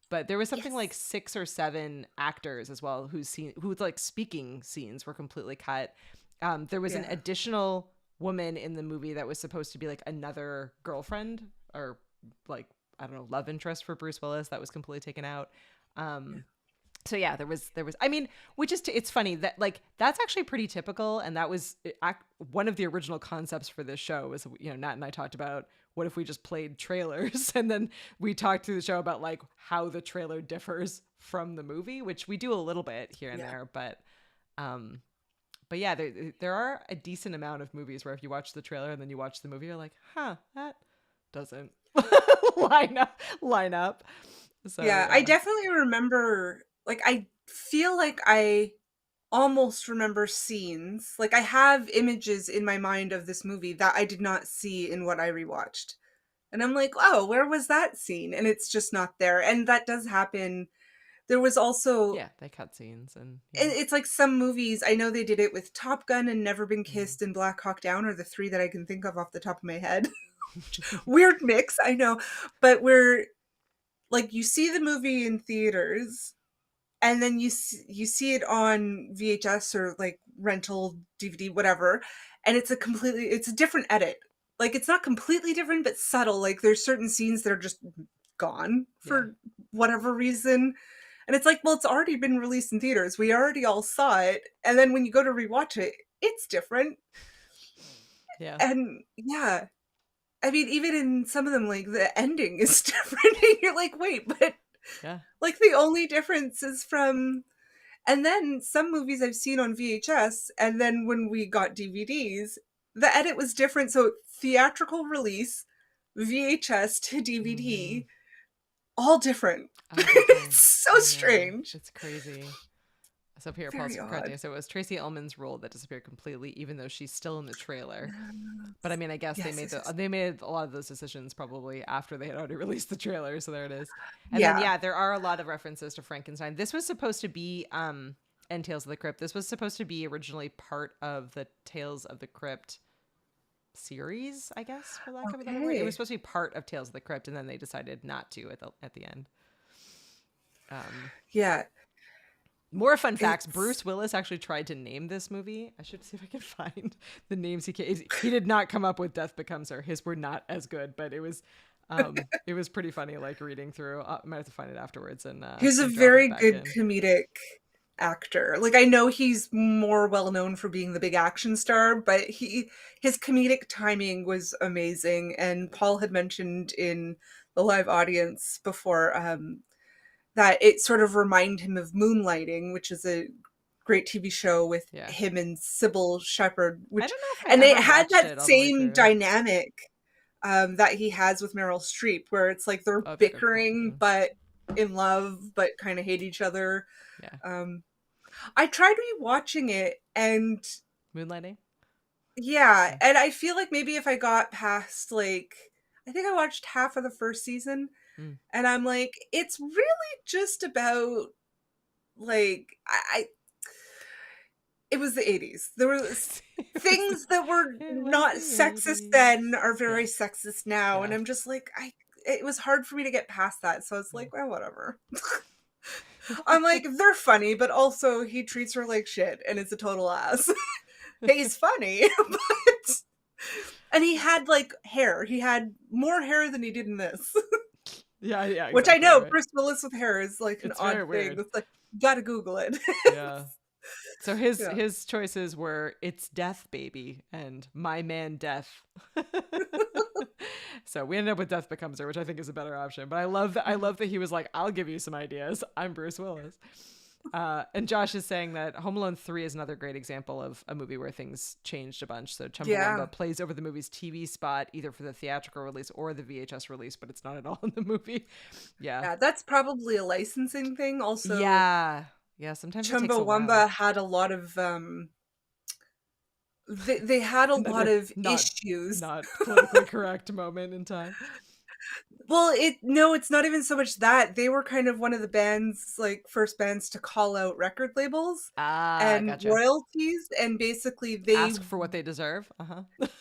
[SPEAKER 3] but there was something like 6 or 7 actors as well whose like speaking scenes were completely cut. There was an additional woman in the movie that was supposed to be like another girlfriend or like, I don't know, love interest for Bruce Willis that was completely taken out. So yeah, there was I mean, which is it's funny that like that's actually pretty typical, and that was one of the original concepts for this show was, you know, Nat and I talked about what if we just played trailers, and then we talked through the show about like how the trailer differs from the movie, which we do a little bit here and there, but yeah, there are a decent amount of movies where if you watch the trailer and then you watch the movie, you're like, huh, that doesn't line up. So
[SPEAKER 4] Yeah, I definitely remember, like, I feel like I almost remember scenes. Like, I have images in my mind of this movie that I did not see in what I rewatched. And I'm like, oh, where was that scene? And it's just not there. And that does happen. There was also,
[SPEAKER 3] yeah, they cut scenes and
[SPEAKER 4] it's like some movies, I know they did it with Top Gun and Never Been
[SPEAKER 3] Mm-hmm.
[SPEAKER 4] Kissed and Black Hawk Down are the three that I can think of off the top of my head. Weird mix, I know. But we're like, you see the movie in theaters, and then you see it on VHS or like rental DVD, whatever, and it's a different edit. Like, it's not completely different, but subtle. Like, there's certain scenes that are just gone for whatever reason. And it's like, well, it's already been released in theaters. We already all saw it. And then when you go to rewatch it, it's different.
[SPEAKER 3] yeah.
[SPEAKER 4] And yeah, I mean, even in some of them, like, the ending is different. And you're like, wait, but
[SPEAKER 3] Yeah.
[SPEAKER 4] like, the only difference is from, and then some movies I've seen on VHS, and then when we got DVDs, the edit was different. So theatrical release, VHS to DVD, all different. It's so strange.
[SPEAKER 3] It's crazy. So Pierre
[SPEAKER 4] Very
[SPEAKER 3] Paul's correcting
[SPEAKER 4] odd.
[SPEAKER 3] us. So it was Tracy Ullman's role that disappeared completely, even though she's still in the trailer. But I mean, I guess they made a lot of those decisions probably after they had already released the trailer. So there it is. And then there are a lot of references to Frankenstein. This was supposed to be and Tales of the Crypt. This was supposed to be originally part of the Tales of the Crypt series, I guess, for lack of a better word. It was supposed to be part of Tales of the Crypt, and then they decided not to at the end.
[SPEAKER 4] Yeah.
[SPEAKER 3] More fun facts. Bruce Willis actually tried to name this movie. I should see if I can find the names he did not come up with Death Becomes Her. His were not as good, but it was pretty funny, like reading through. I might have to find it afterwards. And
[SPEAKER 4] He's a very good comedic actor. Like, I know he's more well known for being the big action star, but his comedic timing was amazing. And Paul had mentioned in the live audience before that it sort of reminded him of Moonlighting, which is a great TV show with him and Sybil Shepherd, which,
[SPEAKER 3] I don't know if
[SPEAKER 4] and it had that same dynamic that he has with Meryl Streep, where it's like they're bickering but in love, but kind of hate each other. I tried rewatching it, and
[SPEAKER 3] Moonlighting.
[SPEAKER 4] Yeah, and I feel like maybe if I got past, like, I think I watched half of the first season, and I'm like, it's really just about, like, it was the 80s. There were things that were not sexist then are very sexist now, and I'm just like, it was hard for me to get past that, so it's like, well, whatever. I'm like, they're funny, but also he treats her like shit, and it's a total ass. He's funny, but... And he had, like, hair. He had more hair than he did in this.
[SPEAKER 3] Yeah, exactly,
[SPEAKER 4] which I know,
[SPEAKER 3] right.
[SPEAKER 4] Bruce Willis with hair is, like, an odd thing. It's like, you gotta Google it.
[SPEAKER 3] Yeah. So his choices were It's Death, Baby and My Man Death. So we ended up with Death Becomes Her, which I think is a better option. But I love that he was like, I'll give you some ideas. I'm Bruce Willis. And Josh is saying that Home Alone 3 is another great example of a movie where things changed a bunch. So Chumbawamba plays over the movie's TV spot, either for the theatrical release or the VHS release, but it's not at all in the movie. Yeah,
[SPEAKER 4] that's probably a licensing thing also.
[SPEAKER 3] Yeah, sometimes
[SPEAKER 4] Chumbawamba had a lot of they had a lot of issues.
[SPEAKER 3] Not politically correct moment in time.
[SPEAKER 4] Well, it's not even so much that. They were kind of one of the bands, like, first bands to call out record labels and royalties, and basically they
[SPEAKER 3] ask for what they deserve.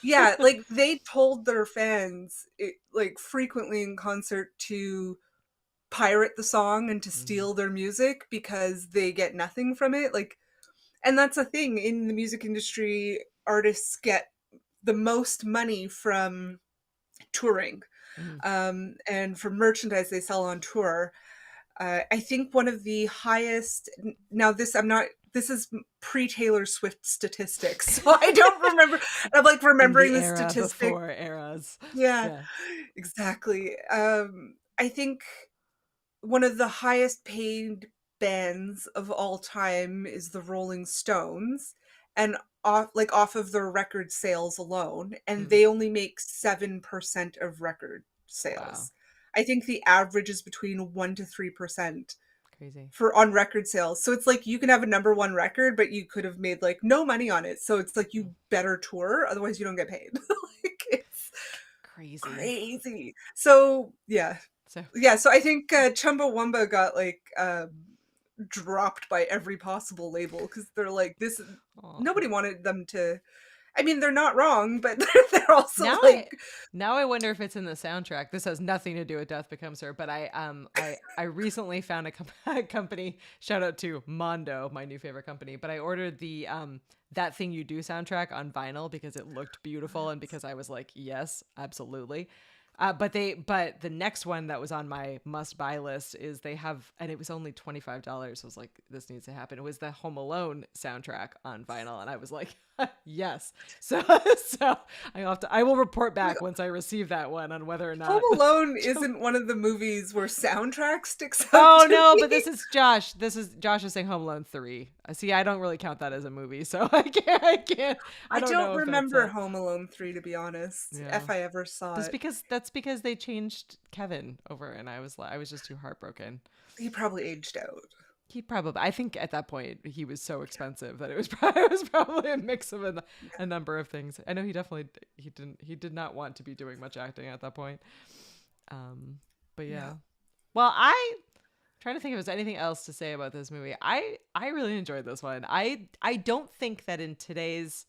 [SPEAKER 4] Yeah, like, they told their fans, like, frequently in concert to pirate the song and to steal their music because they get nothing from it. Like, and that's a thing in the music industry. Artists get the most money from touring. And for merchandise they sell on tour. I think one of the highest. Now, this is pre-Taylor Swift statistics, so I don't remember. I'm like
[SPEAKER 3] In
[SPEAKER 4] remembering
[SPEAKER 3] the
[SPEAKER 4] the
[SPEAKER 3] era
[SPEAKER 4] statistic.
[SPEAKER 3] before eras.
[SPEAKER 4] Yeah,
[SPEAKER 3] Yeah.
[SPEAKER 4] exactly. I think one of the highest paid bands of all time is the Rolling Stones, and off of their record sales alone, and
[SPEAKER 3] Hmm.
[SPEAKER 4] they only make 7% of record
[SPEAKER 3] Wow.
[SPEAKER 4] sales. I think the average is between 1 to 3%
[SPEAKER 3] Crazy.
[SPEAKER 4] for on record sales. So it's like you can have a number one record, but you could have made like no money on it. So it's like you better tour, otherwise you don't get paid. Like it's
[SPEAKER 3] Crazy.
[SPEAKER 4] crazy. So yeah,
[SPEAKER 3] So,
[SPEAKER 4] yeah. So I think Chumbawamba got like dropped by every possible label because they're like this.
[SPEAKER 3] aw.
[SPEAKER 4] Nobody wanted them to. I mean, they're not wrong, but they're also
[SPEAKER 3] Now
[SPEAKER 4] like
[SPEAKER 3] now I wonder if it's in the soundtrack. This has nothing to do with Death Becomes Her, but I recently found a company. Shout out to Mondo, my new favorite company. But I ordered the That Thing You Do soundtrack on vinyl because it looked beautiful and because I was like, yes, absolutely. But the next one that was on my must buy list is they have, and it was only $25. I was like, this needs to happen. It was the Home Alone soundtrack on vinyl, and I was like, yes. So I will report back once I receive that one on whether or not.
[SPEAKER 4] Home Alone isn't one of the movies where soundtrack sticks out.
[SPEAKER 3] Oh
[SPEAKER 4] to
[SPEAKER 3] no,
[SPEAKER 4] me.
[SPEAKER 3] but this is Josh. Josh is saying Home Alone 3. See, I don't really count that as a movie, so I can't.
[SPEAKER 4] I
[SPEAKER 3] don't
[SPEAKER 4] don't
[SPEAKER 3] know if
[SPEAKER 4] remember
[SPEAKER 3] that's
[SPEAKER 4] Home Alone 3 to be honest.
[SPEAKER 3] Yeah.
[SPEAKER 4] If I ever saw it.
[SPEAKER 3] that's because they changed Kevin over, and I was just too heartbroken.
[SPEAKER 4] He probably aged out.
[SPEAKER 3] He probably, I think at that point he was so expensive that it was probably a mix of a number of things. I know he did not want to be doing much acting at that point. But yeah.
[SPEAKER 4] No.
[SPEAKER 3] Well, trying to think if there's anything else to say about this movie. I really enjoyed this one. I don't think that in today's,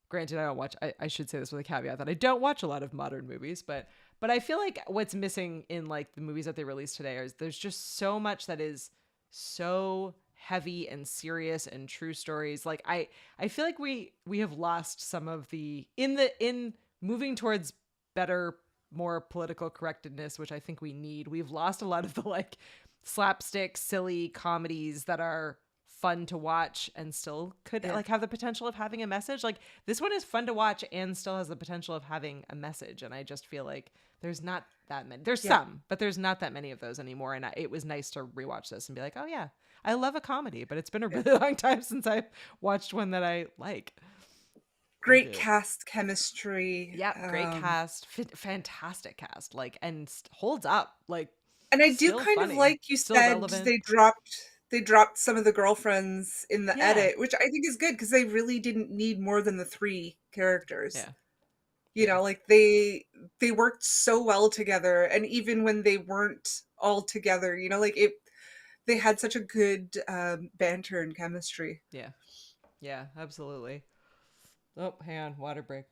[SPEAKER 3] granted I don't watch, I should say this with a caveat that I don't watch a lot of modern movies, but I feel like what's missing in like the movies that they release today is there's just so much that is so heavy and serious and true stories. Like I feel like we have lost some of the in moving towards better, more political correctness, which I think we need. We've lost a lot of the like slapstick, silly comedies that are fun to watch and still could like have the potential of having a message. Like this one is fun to watch and still has the potential of having a message. And I just feel like there's not that many. There's some, but there's not that many of those anymore. And it was nice to rewatch this and be like, oh yeah, I love a comedy, but it's been a really long time since I've watched one that I like.
[SPEAKER 4] Great cast chemistry.
[SPEAKER 3] Yeah, great cast, fantastic cast, like, and holds up. Like,
[SPEAKER 4] and I do
[SPEAKER 3] still
[SPEAKER 4] kind
[SPEAKER 3] funny,
[SPEAKER 4] of like you
[SPEAKER 3] still
[SPEAKER 4] said
[SPEAKER 3] relevant.
[SPEAKER 4] they dropped some of the girlfriends in the
[SPEAKER 3] Yeah.
[SPEAKER 4] edit, which I think is good because they really didn't need more than the 3 characters.
[SPEAKER 3] Yeah.
[SPEAKER 4] You know, like they worked so well together, and even when they weren't all together, you know, like they had such a good banter and chemistry.
[SPEAKER 3] Yeah. Yeah, absolutely. Oh, hang on, water break.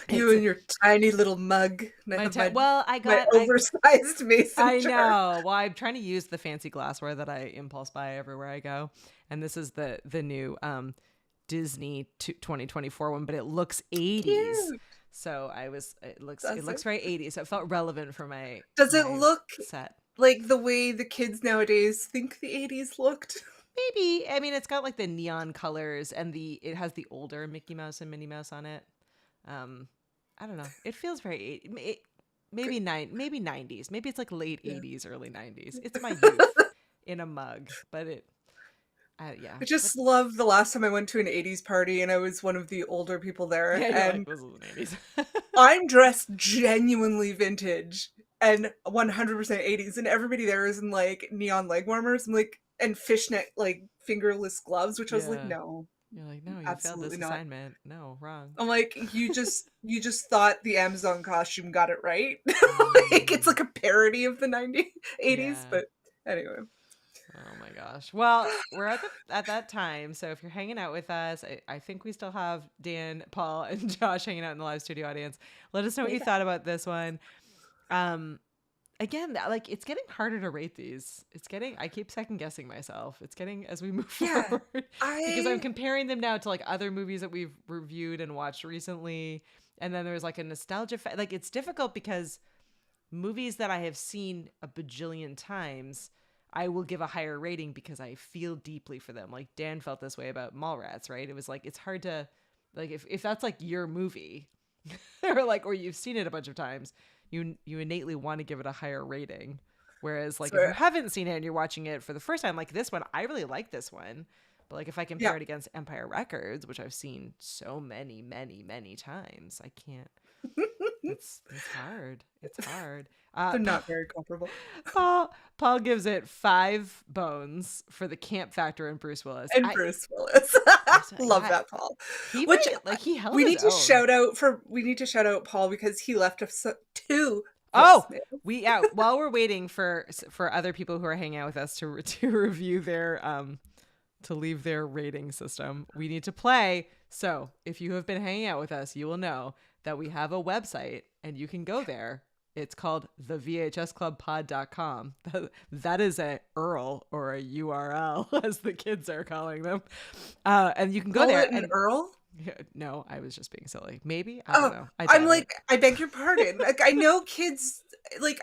[SPEAKER 4] You and your tiny little mug. And I have my oversized mason
[SPEAKER 3] I
[SPEAKER 4] jar.
[SPEAKER 3] know. Well, I'm trying to use the fancy glassware that I impulse buy everywhere I go, and this is the new Disney 2024 one, but it looks 80s.
[SPEAKER 4] Cute.
[SPEAKER 3] So it looks very 80s. So it felt relevant for my
[SPEAKER 4] Does it
[SPEAKER 3] my
[SPEAKER 4] look
[SPEAKER 3] set.
[SPEAKER 4] like the way the kids nowadays think the 80s looked?
[SPEAKER 3] Maybe. I mean, it's got like the neon colors and it has the older Mickey Mouse and Minnie Mouse on it. I don't know. It feels very maybe 90s. Maybe it's like late 80s, early 90s. It's my youth in a mug, but yeah.
[SPEAKER 4] I just love the last time I went to an 80s party and I was one of the older people there.
[SPEAKER 3] Yeah,
[SPEAKER 4] and
[SPEAKER 3] like, this is the 80s.
[SPEAKER 4] I'm dressed genuinely vintage and 100% 80s, and everybody there is in like neon leg warmers and like and fishnet like fingerless gloves, which I was like,
[SPEAKER 3] Yeah.
[SPEAKER 4] no.
[SPEAKER 3] You're like, no, you failed
[SPEAKER 4] Absolutely
[SPEAKER 3] this
[SPEAKER 4] not.
[SPEAKER 3] assignment. No, wrong.
[SPEAKER 4] I'm like, you just thought the Amazon costume got it right. Like it's like a parody of the 80s,
[SPEAKER 3] Yeah.
[SPEAKER 4] but anyway.
[SPEAKER 3] Oh my gosh. Well, we're at that time. So if you're hanging out with us, I think we still have Dan, Paul, and Josh hanging out in the live studio audience. Let us know what you thought about this one. Again, like it's getting harder to rate these. I keep second guessing myself. It's getting as we move forward because I'm comparing them now to like other movies that we've reviewed and watched recently. And then there's like a nostalgia like it's difficult because movies that I have seen a bajillion times, I will give a higher rating because I feel deeply for them. Like Dan felt this way about Mallrats, right? It was like, it's hard to, like, if that's like your movie or you've seen it a bunch of times, you innately want to give it a higher rating. Whereas like if you haven't seen it and you're watching it for the first time, like this one, I really like this one. But like if I compare it against Empire Records, which I've seen so many, many, many times, I can't. It's hard. It's hard.
[SPEAKER 4] They're not very comparable.
[SPEAKER 3] Paul gives it 5 bones for the camp factor in Bruce Willis.
[SPEAKER 4] Bruce Willis. Love that, Paul.
[SPEAKER 3] He held
[SPEAKER 4] we
[SPEAKER 3] his
[SPEAKER 4] need to
[SPEAKER 3] own.
[SPEAKER 4] We need to shout out Paul because he left us 2.
[SPEAKER 3] While we're waiting for other people who are hanging out with us to review their to leave their rating system, we need to play. So if you have been hanging out with us, you will know that we have a website and you can go there. It's called the VHSClubPod.com. That is a URL or a URL, as the kids are calling them. And you can go there.
[SPEAKER 4] An URL?
[SPEAKER 3] No, I was just being silly. Maybe? I don't know.
[SPEAKER 4] I'm like, I beg your pardon. Like, I know kids,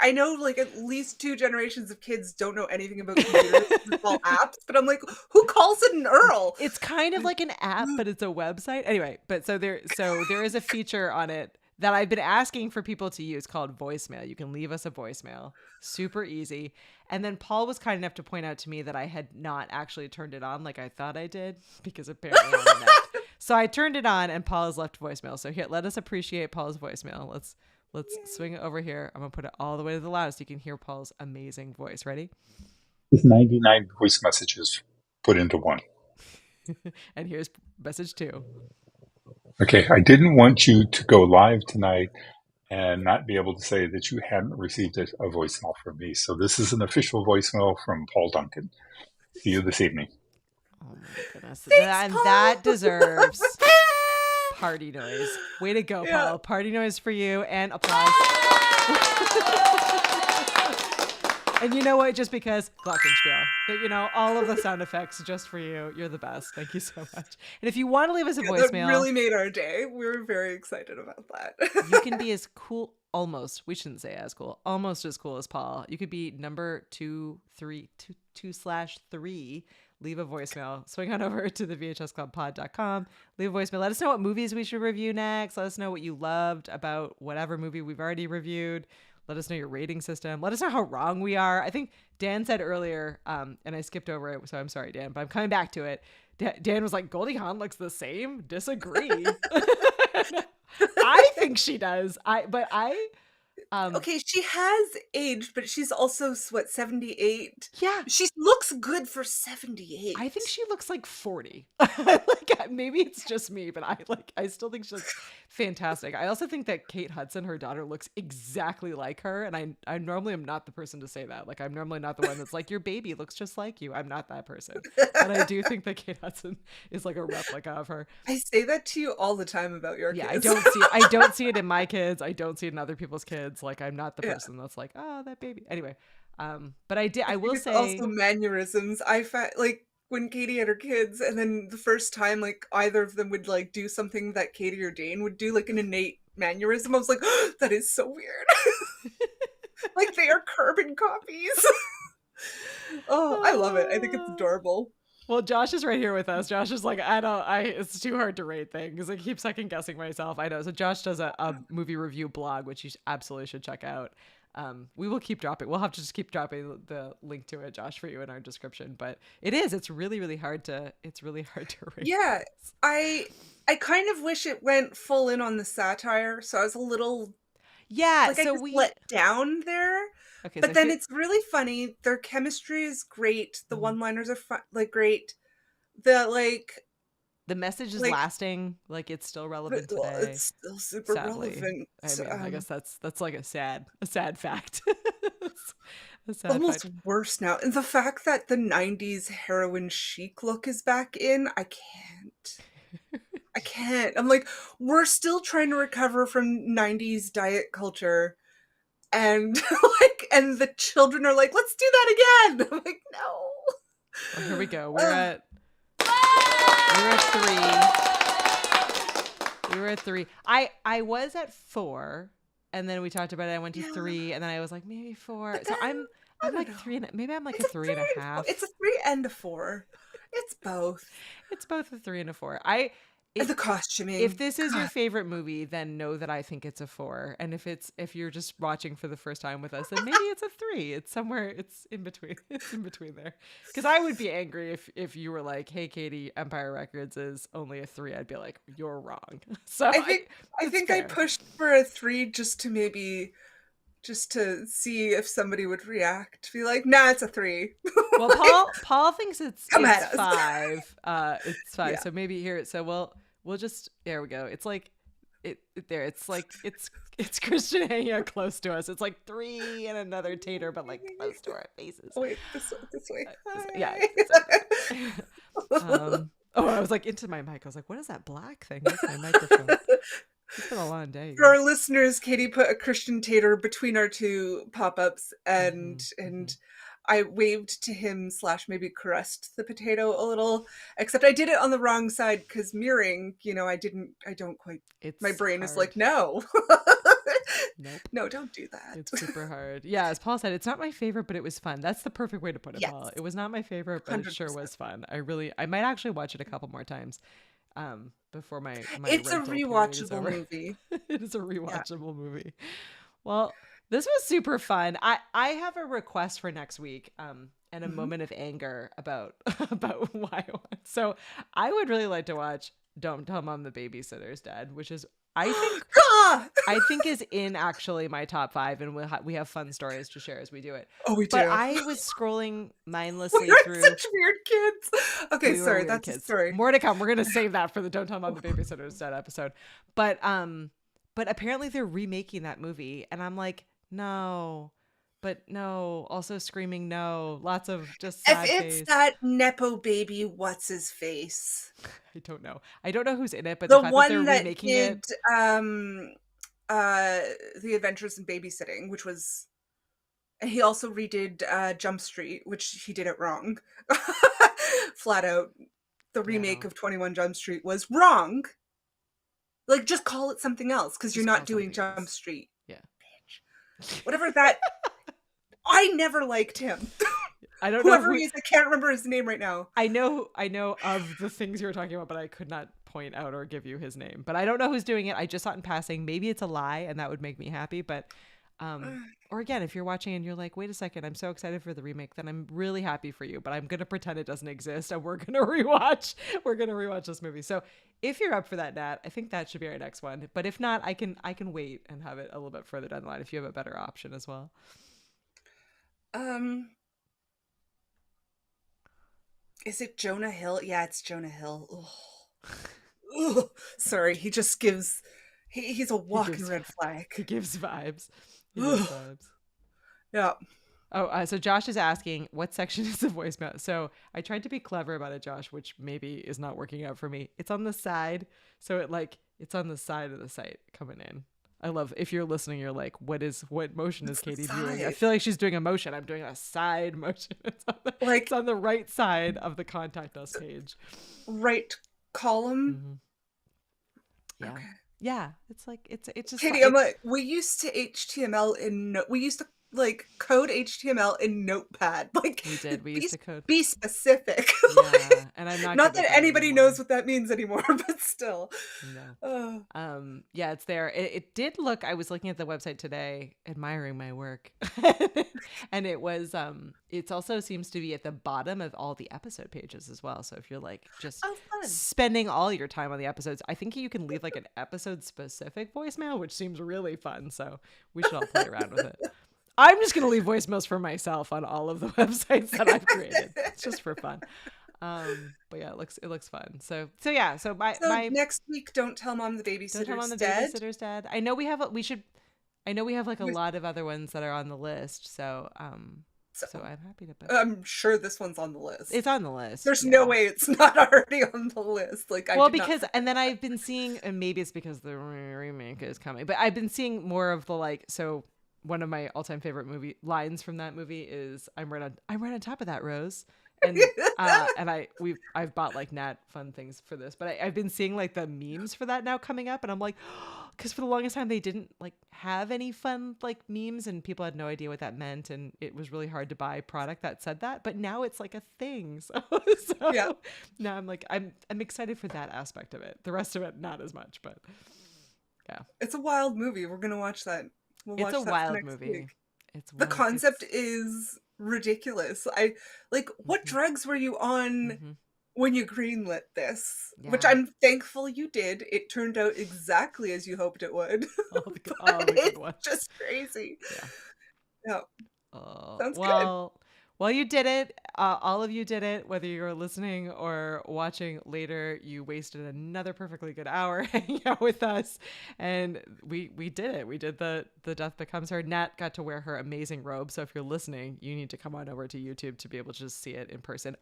[SPEAKER 4] I know at least 2 generations of kids don't know anything about computers. It's all apps, but I'm like, who calls it an URL?
[SPEAKER 3] It's kind of like an app, but it's a website. Anyway, but so there is a feature on it that I've been asking for people to use called voicemail. You can leave us a voicemail. Super easy. And then Paul was kind enough to point out to me that I had not actually turned it on like I thought I did, because apparently I'm not. So I turned it on and Paul has left voicemail. So here, let us appreciate Paul's voicemail. Let's swing it over here. I'm going to put it all the way to the loud so you can hear Paul's amazing voice. Ready?
[SPEAKER 5] With 99 voice messages put into one.
[SPEAKER 3] And here's message 2.
[SPEAKER 5] Okay, I didn't want you to go live tonight and not be able to say that you hadn't received a voicemail from me. So this is an official voicemail from Paul Duncan. See you this evening.
[SPEAKER 3] Oh my goodness.
[SPEAKER 4] Thanks, Paul.
[SPEAKER 3] That deserves party noise. Way to go, Paul. Party noise for you and applause. And you know what? Just because Glockenspiel, all of the sound effects just for you. You're the best. Thank you so much. And if you want to leave us a voicemail,
[SPEAKER 4] that really made our day. We were very excited about that.
[SPEAKER 3] You can be as cool, almost. We shouldn't say as cool. Almost as cool as Paul. You could be number 2/3. Leave a voicemail. Swing on over to the VHSClubPod.com. Leave a voicemail. Let us know what movies we should review next. Let us know what you loved about whatever movie we've already reviewed. Let us know your rating system. Let us know how wrong we are. I think Dan said earlier, and I skipped over it, so I'm sorry, Dan, but I'm coming back to it. Dan was like, Goldie Hawn looks the same. Disagree. I think she does.
[SPEAKER 4] Okay, she has aged, but she's also 78.
[SPEAKER 3] Yeah,
[SPEAKER 4] she looks good for 78.
[SPEAKER 3] I think she looks like 40. Maybe it's just me, but I still think she looks fantastic. I also think that Kate Hudson, her daughter, looks exactly like her, and I normally am not the person to say that. Like, I'm normally not the one that's like, your baby looks just like you. I'm not that person, but I do think that Kate Hudson is like a replica of her.
[SPEAKER 4] I say that to you all the time about your kids.
[SPEAKER 3] I don't see it in my kids. I don't see it in other people's kids. Like, I'm not the person that's like, oh, that baby. Anyway, but I will say
[SPEAKER 4] also mannerisms. I found when Katie had her kids, and then the first time either of them would do something that Katie or Dane would do, an innate mannerism. I was like, oh, that is so weird. They are carbon copies. Oh, I love it. I think it's adorable.
[SPEAKER 3] Well, Josh is right here with us. Josh is like, it's too hard to rate things. I keep second guessing myself. I know. So Josh does a movie review blog, which you absolutely should check out. We will keep dropping. We'll have to just keep dropping the link to it, Josh, for you in our description. But it's really, really hard to rate.
[SPEAKER 4] Yeah. I kind of wish it went full in on the satire. So I was a little, we let down there. Okay, but then it's really funny. Their chemistry is great. The one-liners are fun, great. The
[SPEAKER 3] message is lasting. It's still relevant today.
[SPEAKER 4] It's still super relevant.
[SPEAKER 3] I mean, I guess that's like a sad fact.
[SPEAKER 4] Almost fact. Worse now. And the fact that the 90s heroin chic look is back in, I can't. I'm like, we're still trying to recover from 90s diet culture. And and the children are like, let's do that again. I'm like, no.
[SPEAKER 3] Well, here we go. We're at 3. We were at 3. I was at 4. and then we talked about it. I went to 3, and then I was like maybe 4. So I'm like 3 and maybe I'm like
[SPEAKER 4] It's
[SPEAKER 3] a 3.5.
[SPEAKER 4] It's a 3 and a 4. It's both.
[SPEAKER 3] It's both a 3 and a 4.
[SPEAKER 4] The costuming.
[SPEAKER 3] If this is your favorite movie, then know that I think it's a 4. And if you're just watching for the first time with us, then maybe it's a 3. It's somewhere. It's in between. It's in between there. Because I would be angry if you were like, "Hey, Katie, Empire Records is only a 3." I'd be like, "You're wrong." So
[SPEAKER 4] I think I pushed for a 3 just to see if somebody would react. Be like, nah, it's a 3.
[SPEAKER 3] Well, Paul thinks it's
[SPEAKER 4] 5.
[SPEAKER 3] It's 5.
[SPEAKER 4] Yeah.
[SPEAKER 3] So maybe here. So we'll just, there we go. It's like there. It's like it's Christian hanging out close to us. It's like 3 and another tater, but like close to our faces.
[SPEAKER 4] Oh, wait, this way.
[SPEAKER 3] Yeah. I was like into my mic. I was like, what is that black thing? That's my microphone. It's been a long day.
[SPEAKER 4] For our listeners, Katie put a Christian tater between our 2 pop-ups, and I waved to him / maybe caressed the potato a little, except I did it on the wrong side because mirroring, I don't quite, my brain is like, no.
[SPEAKER 3] Nope.
[SPEAKER 4] No, don't do that.
[SPEAKER 3] It's super hard. Yeah, as Paul said, it's not my favorite, but it was fun. That's the perfect way to put it,
[SPEAKER 4] Yes.
[SPEAKER 3] Paul. It was not my favorite, but it sure
[SPEAKER 4] 100%.
[SPEAKER 3] was fun. I might actually watch it a couple more times before my
[SPEAKER 4] It's a
[SPEAKER 3] rental period is
[SPEAKER 4] rewatchable
[SPEAKER 3] over.
[SPEAKER 4] movie.
[SPEAKER 3] It is a rewatchable movie. Well, this was super fun. I have a request for next week and a moment of anger about why I want. So I would really like to watch Don't Tell Mom the Babysitter's Dead, which is I think is in actually my top 5, and we have fun stories to share as we do it.
[SPEAKER 4] Oh, we do.
[SPEAKER 3] But I was scrolling mindlessly
[SPEAKER 4] We are
[SPEAKER 3] through.
[SPEAKER 4] such weird kids. Okay,
[SPEAKER 3] We were
[SPEAKER 4] sorry,
[SPEAKER 3] weird
[SPEAKER 4] that's
[SPEAKER 3] kids.
[SPEAKER 4] a story.
[SPEAKER 3] More to come. We're gonna save that for the Don't Tell Mom the Babysitter's Dead episode. But apparently they're remaking that movie, and I'm like, no. But no, also screaming no. Lots of just sad
[SPEAKER 4] If it's
[SPEAKER 3] face.
[SPEAKER 4] that Nepo baby, what's his face?
[SPEAKER 3] I don't know. I don't know who's in it, but
[SPEAKER 4] The
[SPEAKER 3] the fact
[SPEAKER 4] one
[SPEAKER 3] that they're
[SPEAKER 4] that
[SPEAKER 3] remaking
[SPEAKER 4] did
[SPEAKER 3] it.
[SPEAKER 4] The Adventures in Babysitting, which was, and he also redid Jump Street, which he did it wrong. Flat out, the remake of 21 Jump Street was wrong. Like, just call it something else, because you're
[SPEAKER 3] Just
[SPEAKER 4] not
[SPEAKER 3] call
[SPEAKER 4] doing
[SPEAKER 3] something
[SPEAKER 4] Jump
[SPEAKER 3] else.
[SPEAKER 4] Street.
[SPEAKER 3] Yeah.
[SPEAKER 4] Bitch. Whatever that. I never liked him.
[SPEAKER 3] I don't know
[SPEAKER 4] Whoever he is, I can't remember his name right now.
[SPEAKER 3] I know of the things you were talking about, but I could not point out or give you his name. But I don't know who's doing it. I just saw it in passing. Maybe it's a lie, and that would make me happy. But or again, if you're watching and you're like, wait a second, I'm so excited for the remake, then I'm really happy for you. But I'm gonna pretend it doesn't exist, and we're gonna rewatch this movie. So if you're up for that, Nat, I think that should be our next one. But if not, I can wait and have it a little bit further down the line if you have a better option as well.
[SPEAKER 4] Is it Jonah Hill? Yeah, it's Jonah Hill. Ugh. Sorry, he just gives. He's a walking red flag.
[SPEAKER 3] He gives vibes.
[SPEAKER 4] Yeah.
[SPEAKER 3] Oh, so Josh is asking, what section is the voicemail? So I tried to be clever about it, Josh, which maybe is not working out for me. It's on the side. So it's on the side of the site coming in. I love, if you're listening, you're like, what motion is Katie doing? I feel like she's doing a motion. I'm doing a side motion. It's on the right side of the contact us page.
[SPEAKER 4] Right column.
[SPEAKER 3] Mm-hmm. Yeah.
[SPEAKER 4] Okay.
[SPEAKER 3] Yeah. It's like, it's just.
[SPEAKER 4] Katie, I'm like, we used to code HTML in Notepad. Like,
[SPEAKER 3] we did. We used to code.
[SPEAKER 4] Be specific.
[SPEAKER 3] Yeah. And I'm
[SPEAKER 4] not that anybody knows what that means anymore, but still.
[SPEAKER 3] No. Yeah, it's there. It did look, I was looking at the website today, admiring my work. And it was, it also seems to be at the bottom of all the episode pages as well. So if you're like just spending all your time on the episodes, I think you can leave like an episode specific voicemail, which seems really fun. So we should all play around with it. I'm just going to leave voicemails for myself on all of the websites that I've created. It's just for fun. But yeah, it looks fun. So my
[SPEAKER 4] next week, Don't Tell Mom the Babysitter's Dead.
[SPEAKER 3] I know we have like a lot of other ones that are on the list. So I'm happy to put.
[SPEAKER 4] I'm sure this one's on the list.
[SPEAKER 3] It's on the list.
[SPEAKER 4] There's no way it's not already on the list.
[SPEAKER 3] And then I've been seeing, and maybe it's because the remake is coming, but I've been seeing more of the one of my all-time favorite movie lines from that movie is I'm right on top of that, Rose. And I've bought like Nat fun things for this, but I've been seeing like the memes for that now coming up, and I'm like, because for the longest time they didn't like have any fun like memes, and people had no idea what that meant, and it was really hard to buy product that said that. But now it's like a thing. So
[SPEAKER 4] Yeah.
[SPEAKER 3] now I'm like I'm excited for that aspect of it. The rest of it not as much, but yeah,
[SPEAKER 4] It's a wild movie. We're gonna watch that. We'll
[SPEAKER 3] it's
[SPEAKER 4] watch
[SPEAKER 3] a
[SPEAKER 4] that for
[SPEAKER 3] wild
[SPEAKER 4] next
[SPEAKER 3] movie.
[SPEAKER 4] week.
[SPEAKER 3] It's
[SPEAKER 4] The
[SPEAKER 3] wild.
[SPEAKER 4] concept is ridiculous. I like, what drugs were you on when you greenlit this? Which
[SPEAKER 3] Yeah.
[SPEAKER 4] I'm thankful you did. It turned out exactly as you hoped it would.
[SPEAKER 3] all the
[SPEAKER 4] But
[SPEAKER 3] good
[SPEAKER 4] it's
[SPEAKER 3] ones.
[SPEAKER 4] just crazy.
[SPEAKER 3] Yeah.
[SPEAKER 4] Yeah. Sounds good.
[SPEAKER 3] Well, you did it. All of you did it. Whether you're listening or watching later, you wasted another perfectly good hour hanging out with us, and we did it. We did the Death Becomes Her. Nat got to wear her amazing robe. So if you're listening, you need to come on over to YouTube to be able to just see it in person.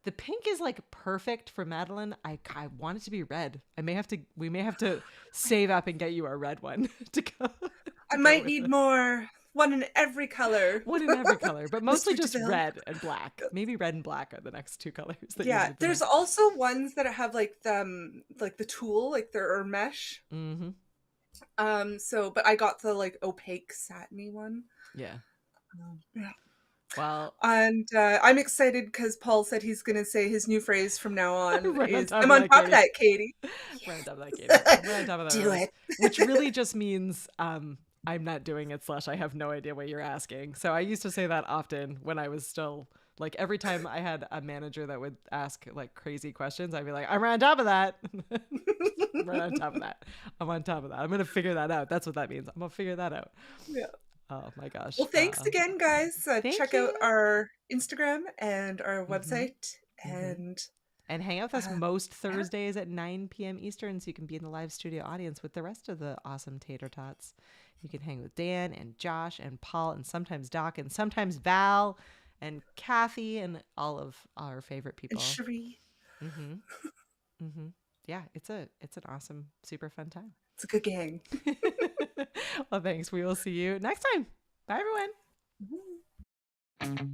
[SPEAKER 3] The pink is like perfect for Madeline. I want it to be red. We may have to save up and get you a red one to go.
[SPEAKER 4] I might need more. One in every color.
[SPEAKER 3] One in every color, but mostly just
[SPEAKER 4] Deville.
[SPEAKER 3] red and black. Maybe red and black are the next two colors. That
[SPEAKER 4] Yeah,
[SPEAKER 3] you need
[SPEAKER 4] there's also ones that have like the tulle, like they're mesh.
[SPEAKER 3] Mm-hmm.
[SPEAKER 4] So, but I got the like opaque satiny one.
[SPEAKER 3] Yeah.
[SPEAKER 4] Yeah.
[SPEAKER 3] Well,
[SPEAKER 4] And I'm excited because Paul said he's gonna say his new phrase from now on
[SPEAKER 3] Right on
[SPEAKER 4] is,
[SPEAKER 3] top
[SPEAKER 4] "I'm
[SPEAKER 3] of
[SPEAKER 4] on
[SPEAKER 3] that,
[SPEAKER 4] top of that, Katie."
[SPEAKER 3] right on top of that, Katie. Right on top of that.
[SPEAKER 4] Do
[SPEAKER 3] Rose.
[SPEAKER 4] it.
[SPEAKER 3] Which really just means I'm not doing it / I have no idea what you're asking. So I used to say that often when I was still like every time I had a manager that would ask like crazy questions, I'd be like, I'm right on top of that. I'm right on top of that. I'm on top of that. I'm going to figure that out. That's what that means. I'm going to figure that out.
[SPEAKER 4] Yeah.
[SPEAKER 3] Oh my gosh.
[SPEAKER 4] Well, thanks again, guys.
[SPEAKER 3] thank
[SPEAKER 4] Check out
[SPEAKER 3] you.
[SPEAKER 4] our Instagram and our website, and
[SPEAKER 3] hang out with us most Thursdays at 9 p.m. Eastern, so you can be in the live studio audience with the rest of the awesome Tater Tots. You can hang with Dan and Josh and Paul and sometimes Doc and sometimes Val and Kathy and all of our favorite people.
[SPEAKER 4] and Cherie.
[SPEAKER 3] Yeah, it's an awesome, super fun time.
[SPEAKER 4] It's a good gang.
[SPEAKER 3] Well, thanks. We will see you next time. Bye, everyone.